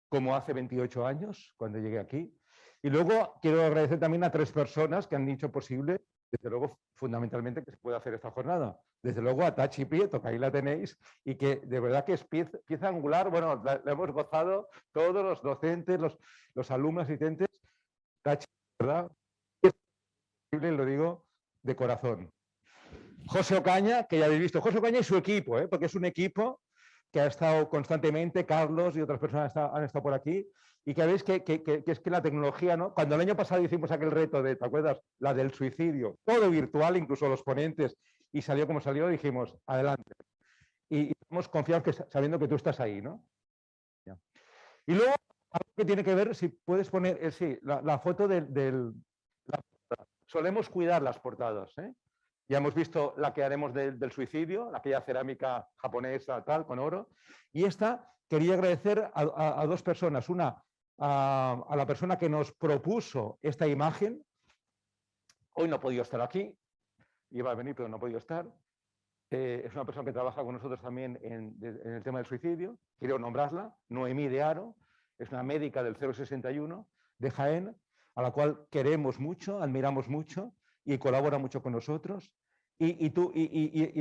como hace 28 años, cuando llegué aquí. Y luego quiero agradecer también a 3 personas que han hecho posible, desde luego, fundamentalmente, que se pueda hacer esta jornada. Desde luego a Tachi Prieto, que ahí la tenéis, y que de verdad que es pieza angular. Bueno, la hemos gozado todos los docentes, los alumnos asistentes. Tachi, ¿verdad? Es posible, lo digo de corazón. José Ocaña, que ya habéis visto, José Ocaña y su equipo, porque es un equipo que ha estado constantemente, Carlos y otras personas han estado por aquí, y que veis que es que la tecnología, ¿no? Cuando el año pasado hicimos aquel reto de, ¿te acuerdas? La del suicidio, todo virtual, incluso los ponentes, y salió como salió, dijimos, adelante. Y estamos confiados sabiendo que tú estás ahí, ¿no? Ya. Y luego, algo que tiene que ver, si puedes poner, sí, la foto solemos cuidar las portadas, ¿eh? Ya hemos visto la que haremos del suicidio, aquella cerámica japonesa, tal, con oro. Y esta quería agradecer a dos personas. Una, a la persona que nos propuso esta imagen. Hoy no ha podido estar aquí. Iba a venir, pero no ha podido estar. Es una persona que trabaja con nosotros también en el tema del suicidio. Quiero nombrarla, Noemí de Haro. Es una médica del 061 de Jaén, a la cual queremos mucho, admiramos mucho y colabora mucho con nosotros. Y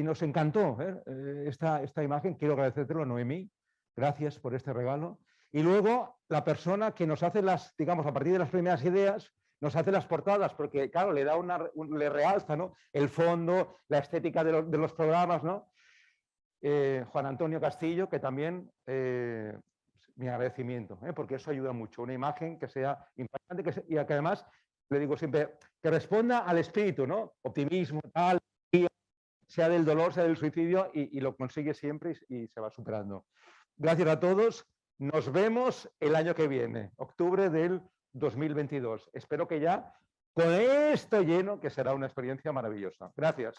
nos encantó esta imagen. Quiero agradecértelo a Noemí. Gracias por este regalo. Y luego la persona que nos hace digamos, a partir de las primeras ideas, nos hace las portadas, porque claro, le da le realza, ¿no?, el fondo, la estética de los programas, ¿no? Juan Antonio Castillo, que también mi agradecimiento, porque eso ayuda mucho. Una imagen que sea impactante y que además, le digo siempre, que responda al espíritu, ¿no? Optimismo, tal, sea del dolor, sea del suicidio, y lo consigue siempre y se va superando. Gracias a todos. Nos vemos el año que viene, octubre del 2022. Espero que ya con esto lleno, que será una experiencia maravillosa. Gracias.